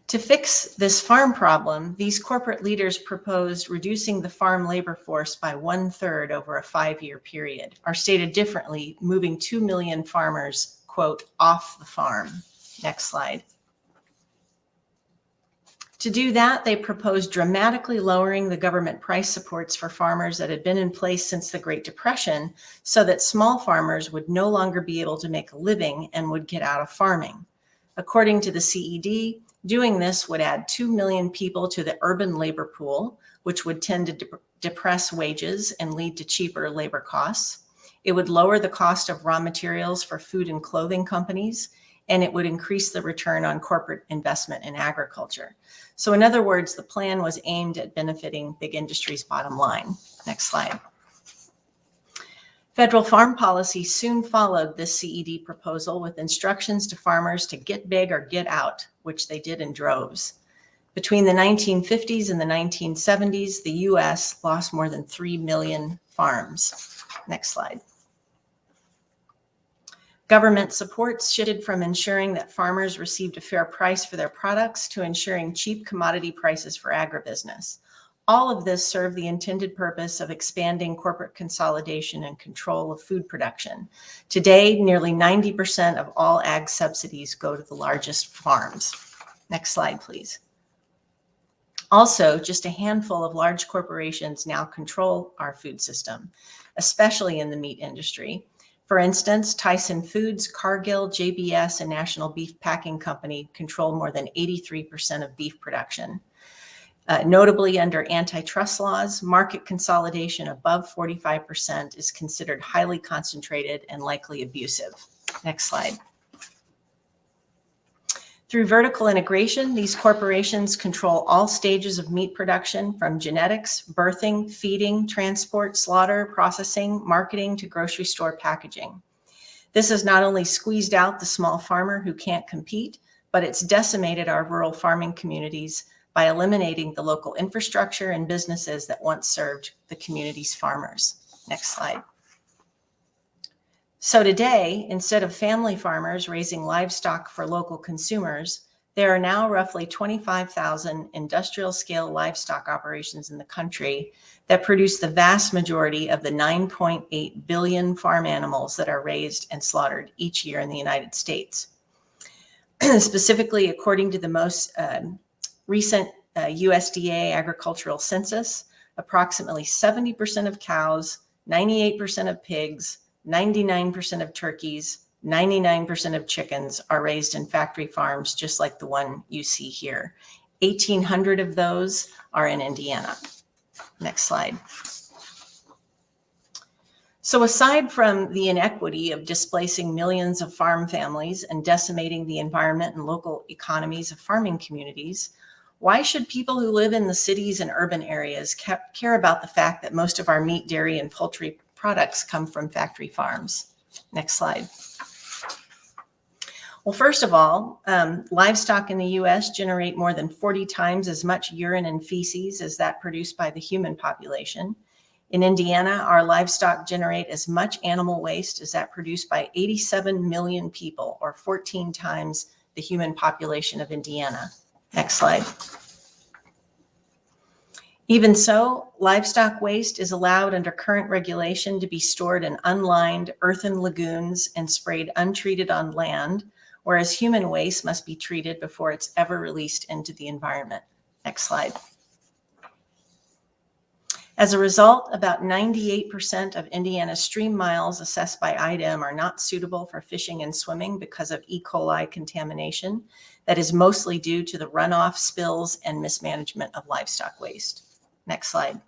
To fix this farm problem, these corporate leaders proposed reducing the farm labor force by 1/3 over a 5-year period, or stated differently, moving 2 million farmers, quote, off the farm. Next slide. To do that, they proposed dramatically lowering the government price supports for farmers that had been in place since the Great Depression so that small farmers would no longer be able to make a living and would get out of farming. According to the CED, doing this would add 2 million people to the urban labor pool, which would tend to depress wages and lead to cheaper labor costs. It would lower the cost of raw materials for food and clothing companies, and it would increase the return on corporate investment in agriculture. So in other words, the plan was aimed at benefiting big industry's bottom line. Next slide. Federal farm policy soon followed this CED proposal with instructions to farmers to get big or get out, which they did in droves. Between the 1950s and the 1970s, the U.S. lost more than 3 million farms. Next slide. Government supports shifted from ensuring that farmers received a fair price for their products to ensuring cheap commodity prices for agribusiness. All of this served the intended purpose of expanding corporate consolidation and control of food production. Today, nearly 90% of all ag subsidies go to the largest farms. Next slide, please. Also, just a handful of large corporations now control our food system, especially in the meat industry. For instance, Tyson Foods, Cargill, JBS, and National Beef Packing Company control more than 83% of beef production. Notably, under antitrust laws, market consolidation above 45% is considered highly concentrated and likely abusive. Next slide. Through vertical integration, these corporations control all stages of meat production, from genetics, birthing, feeding, transport, slaughter, processing, marketing, to grocery store packaging. This has not only squeezed out the small farmer who can't compete, but it's decimated our rural farming communities by eliminating the local infrastructure and businesses that once served the community's farmers. Next slide. So today, instead of family farmers raising livestock for local consumers, there are now roughly 25,000 industrial-scale livestock operations in the country that produce the vast majority of the 9.8 billion farm animals that are raised and slaughtered each year in the United States. Specifically, according to the most recent USDA agricultural census, approximately 70% of cows, 98% of pigs, 99% of turkeys, 99% of chickens are raised in factory farms, just like the one you see here. 1,800 of those are in Indiana. Next slide. So aside from the inequity of displacing millions of farm families and decimating the environment and local economies of farming communities, Why should people who live in the cities and urban areas care about the fact that most of our meat, dairy, and poultry products come from factory farms? Next slide. Well, first of all, livestock in the US generate more than 40 times as much urine and feces as that produced by the human population. In Indiana, our livestock generate as much animal waste as that produced by 87 million people, or 14 times the human population of Indiana. Next slide. Even so, livestock waste is allowed under current regulation to be stored in unlined earthen lagoons and sprayed untreated on land, whereas human waste must be treated before it's ever released into the environment. Next slide. As a result, about 98% of Indiana's stream miles assessed by IDEM are not suitable for fishing and swimming because of E. coli contamination that is mostly due to the runoff, spills, and mismanagement of livestock waste. Next slide.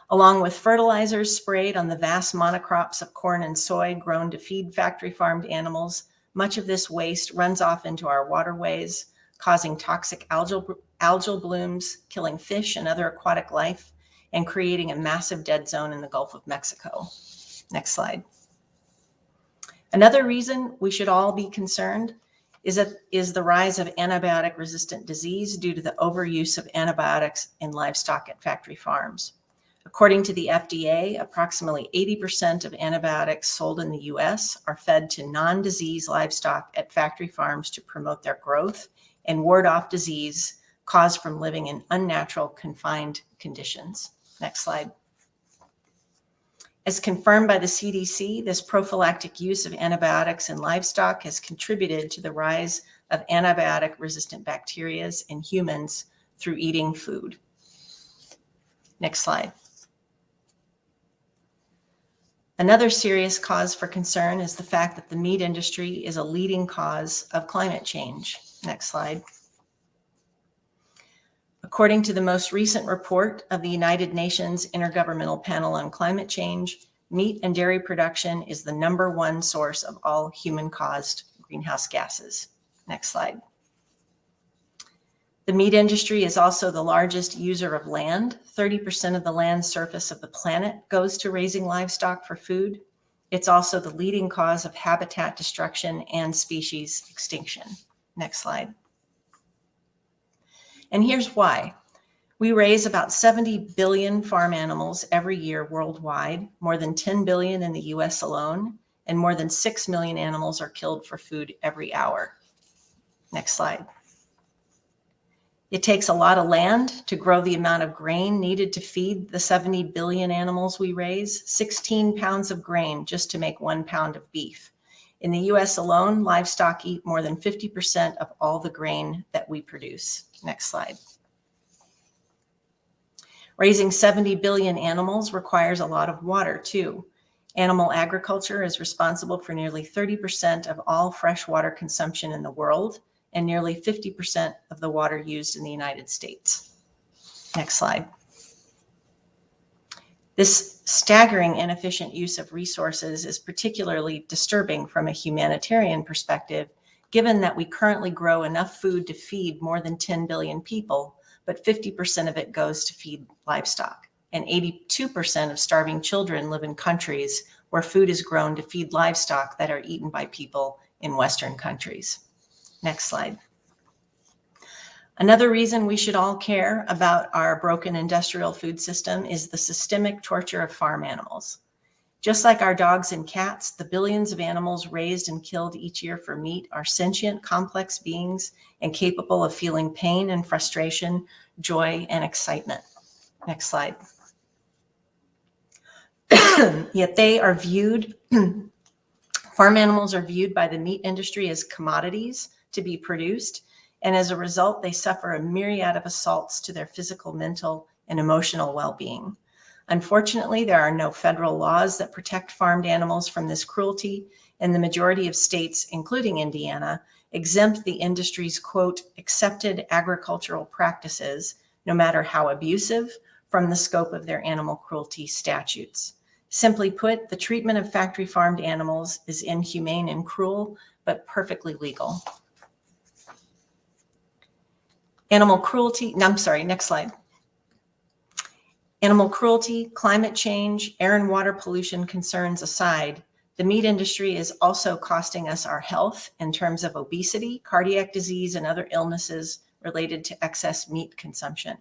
Along with fertilizers sprayed on the vast monocrops of corn and soy grown to feed factory farmed animals, much of this waste runs off into our waterways, causing toxic algal blooms, killing fish and other aquatic life, and creating a massive dead zone in the Gulf of Mexico. Next slide. Another reason we should all be concerned is the rise of antibiotic-resistant disease due to the overuse of antibiotics in livestock at factory farms. According to the FDA, approximately 80% of antibiotics sold in the US are fed to non-disease livestock at factory farms to promote their growth and ward off disease caused from living in unnatural, confined conditions. Next slide. As confirmed by the CDC, this prophylactic use of antibiotics in livestock has contributed to the rise of antibiotic-resistant bacteria in humans through eating food. Next slide. Another serious cause for concern is the fact that the meat industry is a leading cause of climate change. Next slide. According to the most recent report of the United Nations Intergovernmental Panel on Climate Change, meat and dairy production is the #1 source of all human-caused greenhouse gases. Next slide. The meat industry is also the largest user of land. 30% of the land surface of the planet goes to raising livestock for food. It's also the leading cause of habitat destruction and species extinction. Next slide. And here's why. We raise about 70 billion farm animals every year worldwide, more than 10 billion in the US alone, and more than 6 million animals are killed for food every hour. Next slide. It takes a lot of land to grow the amount of grain needed to feed the 70 billion animals we raise, 16 pounds of grain just to make 1 pound of beef. In the US alone, livestock eat more than 50% of all the grain that we produce. Next slide. Raising 70 billion animals requires a lot of water too. Animal agriculture is responsible for nearly 30% of all freshwater consumption in the world and nearly 50% of the water used in the United States. Next slide. This staggering inefficient use of resources is particularly disturbing from a humanitarian perspective, given that we currently grow enough food to feed more than 10 billion people, but 50% of it goes to feed livestock. And 82% of starving children live in countries where food is grown to feed livestock that are eaten by people in Western countries. Next slide. Another reason we should all care about our broken industrial food system is the systemic torture of farm animals. Just like our dogs and cats, the billions of animals raised and killed each year for meat are sentient, complex beings and capable of feeling pain and frustration, joy and excitement. Next slide. Yet they are viewed, farm animals are viewed by the meat industry as commodities to be produced, and as a result, they suffer a myriad of assaults to their physical, mental, and emotional well-being. Unfortunately, there are no federal laws that protect farmed animals from this cruelty, and the majority of states, including Indiana, exempt the industry's, quote, accepted agricultural practices, no matter how abusive, from the scope of their animal cruelty statutes. Simply put, the treatment of factory farmed animals is inhumane and cruel, but perfectly legal. Animal cruelty, no, I'm sorry, next slide. Animal cruelty, climate change, air and water pollution concerns aside, the meat industry is also costing us our health in terms of obesity, cardiac disease, and other illnesses related to excess meat consumption.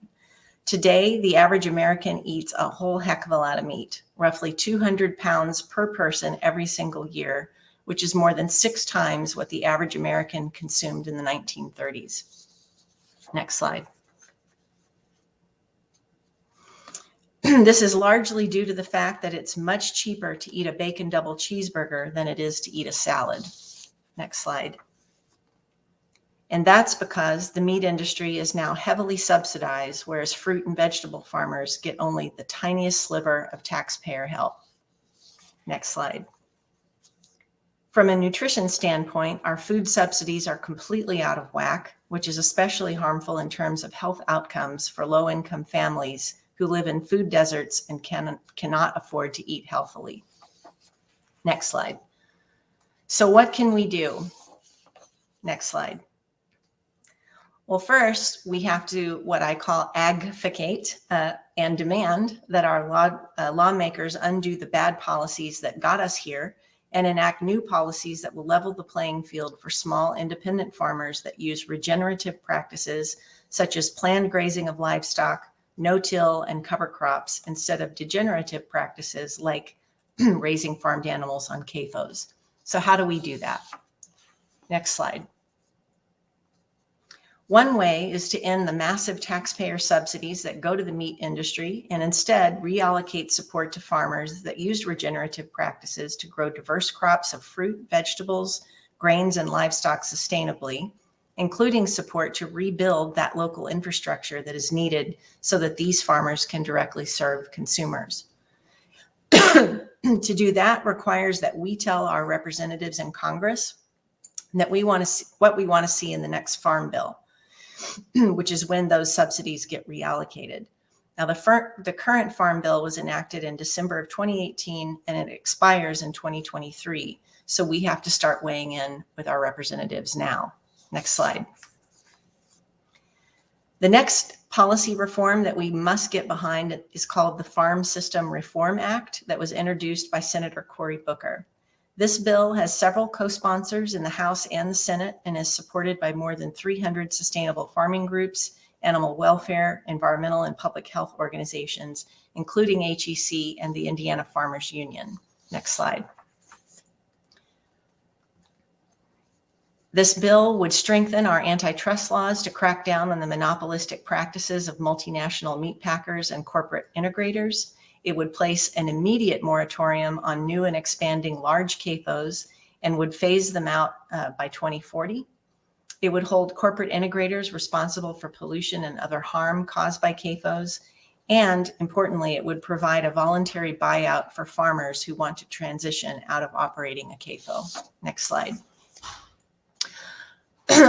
Today, the average American eats a whole heck of a lot of meat, roughly 200 pounds per person every single year, which is more than 6 times what the average American consumed in the 1930s. Next slide. This is largely due to the fact that it's much cheaper to eat a bacon double cheeseburger than it is to eat a salad. Next slide. And that's because the meat industry is now heavily subsidized, whereas fruit and vegetable farmers get only the tiniest sliver of taxpayer help. Next slide. From a nutrition standpoint, our food subsidies are completely out of whack, which is especially harmful in terms of health outcomes for low-income families who live in food deserts and cannot afford to eat healthily. Next slide. So what can we do? Next slide. Well, first, we have to what I call advocate and demand that our lawmakers undo the bad policies that got us here and enact new policies that will level the playing field for small independent farmers that use regenerative practices such as planned grazing of livestock, no-till, and cover crops instead of degenerative practices like raising farmed animals on CAFOs. So how do we do that? Next slide. One way is to end the massive taxpayer subsidies that go to the meat industry and instead reallocate support to farmers that use regenerative practices to grow diverse crops of fruit, vegetables, grains, and livestock sustainably, including support to rebuild that local infrastructure that is needed so that these farmers can directly serve consumers. To do that requires that we tell our representatives in Congress that we want to see what we want to see in the next farm bill, which is when those subsidies get reallocated. Now, the current farm bill was enacted in December of 2018 and it expires in 2023. So we have to start weighing in with our representatives now. Next slide. The next policy reform that we must get behind is called the Farm System Reform Act that was introduced by Senator Cory Booker. This bill has several co-sponsors in the House and the Senate and is supported by more than 300 sustainable farming groups, animal welfare, environmental, and public health organizations, including HEC and the Indiana Farmers Union. Next slide. This bill would strengthen our antitrust laws to crack down on the monopolistic practices of multinational meat packers and corporate integrators. It would place an immediate moratorium on new and expanding large CAFOs and would phase them out by 2040. It would hold corporate integrators responsible for pollution and other harm caused by CAFOs. And importantly, it would provide a voluntary buyout for farmers who want to transition out of operating a CAFO. Next slide.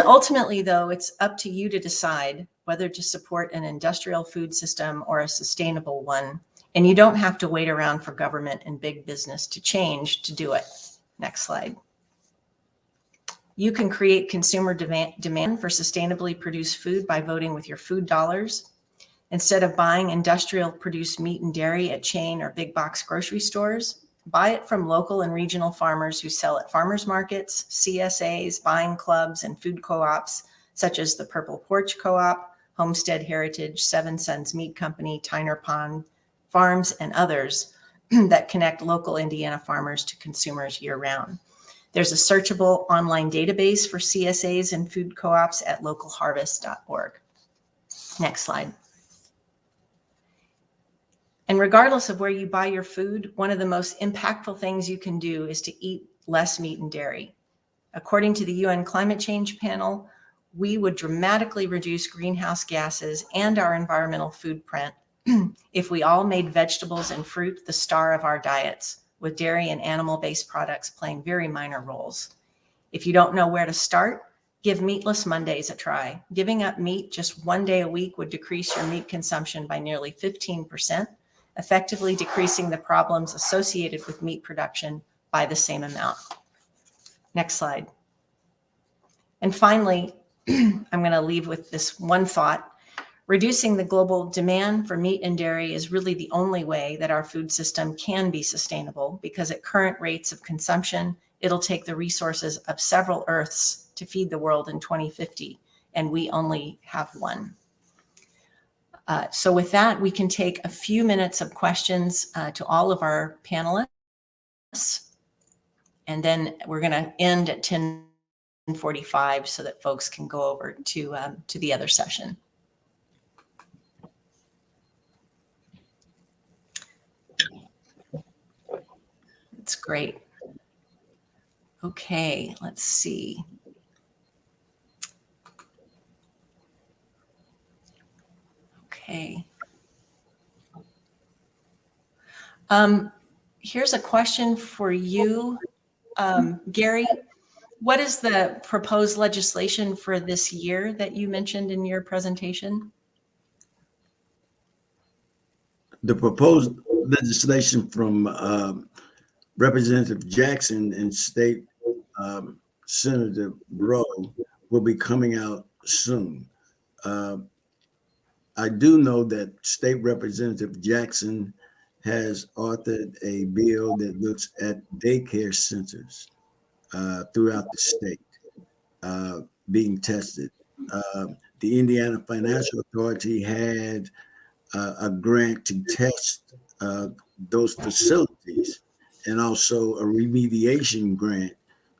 Ultimately, though, it's up to you to decide whether to support an industrial food system or a sustainable one. And you don't have to wait around for government and big business to change to do it. Next slide. You can create consumer demand for sustainably produced food by voting with your food dollars. Instead of buying industrial produced meat and dairy at chain or big box grocery stores, buy it from local and regional farmers who sell at farmers markets, CSAs, buying clubs, and food co-ops, such as the Purple Porch Co-op, Homestead Heritage, Seven Sons Meat Company, Tyner Pond Farms, and others that connect local Indiana farmers to consumers year-round. There's a searchable online database for CSAs and food co-ops at localharvest.org. Next slide. And regardless of where you buy your food, one of the most impactful things you can do is to eat less meat and dairy. According to the UN Climate Change Panel, we would dramatically reduce greenhouse gases and our environmental footprint if we all made vegetables and fruit the star of our diets, with dairy and animal-based products playing very minor roles. If you don't know where to start, give Meatless Mondays a try. Giving up meat just one day a week would decrease your meat consumption by nearly 15%, effectively decreasing the problems associated with meat production by the same amount. Next slide. And finally, I'm going to leave with this one thought. Reducing the global demand for meat and dairy is really the only way that our food system can be sustainable, because at current rates of consumption, it'll take the resources of several Earths to feed the world in 2050, and we only have one. So with that, we can take a few minutes of questions to all of our panelists, and then we're going to end at 10:45 so that folks can go over to the other session. That's great. Okay, let's see. Okay. Here's a question for you, Garry. What is the proposed legislation for this year that you mentioned in your presentation? The proposed legislation from Representative Jackson and State Senator Breaux will be coming out soon. I do know that State Representative Jackson has authored a bill that looks at daycare centers throughout the state being tested. The Indiana Financial Authority had a grant to test those facilities, and also a remediation grant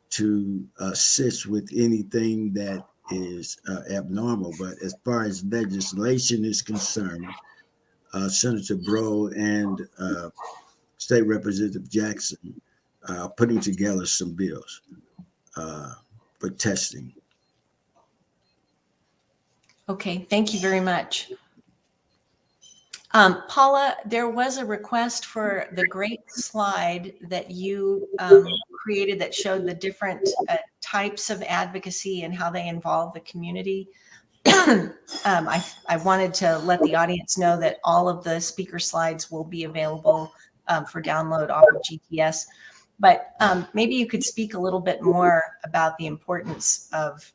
to assist with anything that is abnormal. But as far as legislation is concerned, Senator Breaux and State Representative Jackson are putting together some bills for testing. Okay, thank you very much. Paula, there was a request for the great slide that you created that showed the different types of advocacy and how they involve the community. I wanted to let the audience know that all of the speaker slides will be available for download off of GTS. But maybe you could speak a little bit more about the importance of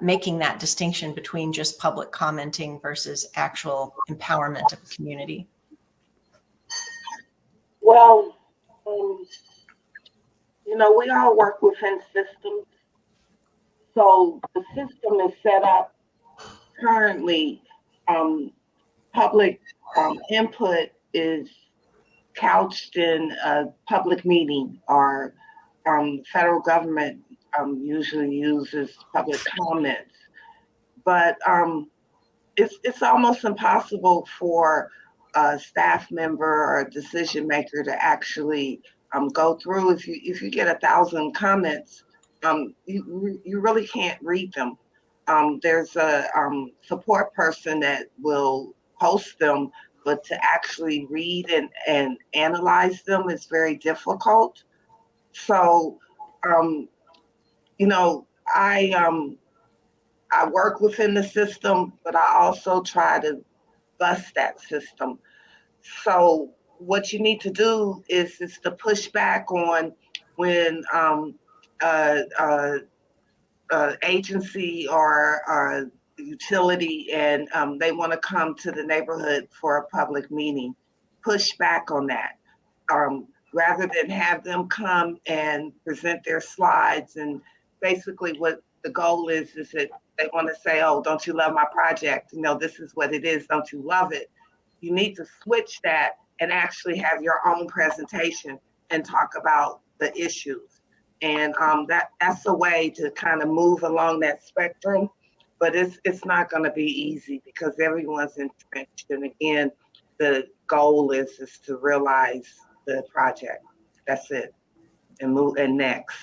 making that distinction between just public commenting versus actual empowerment of the community. Well, you know, we all work within systems. So the system is set up currently. Public input is couched in a public meeting, or federal government usually uses public comments. But it's almost impossible for a staff member or a decision maker to actually go through. If you get 1,000 comments, you really can't read them. There's a support person that will post them, but to actually read and analyze them is very difficult. So, you know, I work within the system, but I also try to bust that system. So what you need to do is to push back on when agency or utility and they want to come to the neighborhood for a public meeting. Push back on that. Rather than have them come and present their slides, and basically what the goal is that they want to say, oh, don't you love my project? You know, this is what it is. Don't you love it? You need to switch that and actually have your own presentation and talk about the issues. And that's a way to kind of move along that spectrum, but it's not going to be easy because everyone's entrenched. And again, the goal is to realize the project. That's it, and move and next.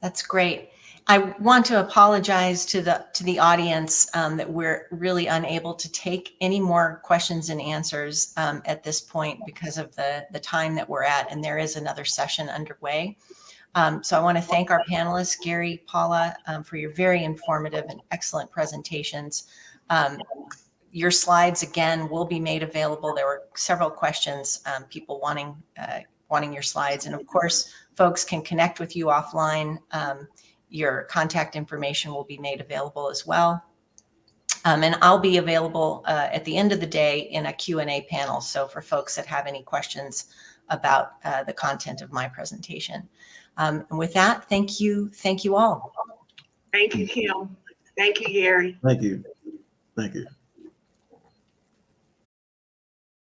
That's great. I want to apologize to the audience that we're really unable to take any more questions and answers at this point because of the time that we're at, and there is another session underway. So I want to thank our panelists, Garry, Paula, for your very informative and excellent presentations. Your slides, again, will be made available. There were several questions, people wanting your slides. And of course, folks can connect with you offline. your contact information will be made available as well. And I'll be available at the end of the day in a Q&A panel. So for folks that have any questions about the content of my presentation. And with that, thank you all. Thank you, Kim. Thank you, Garry. Thank you. Thank you.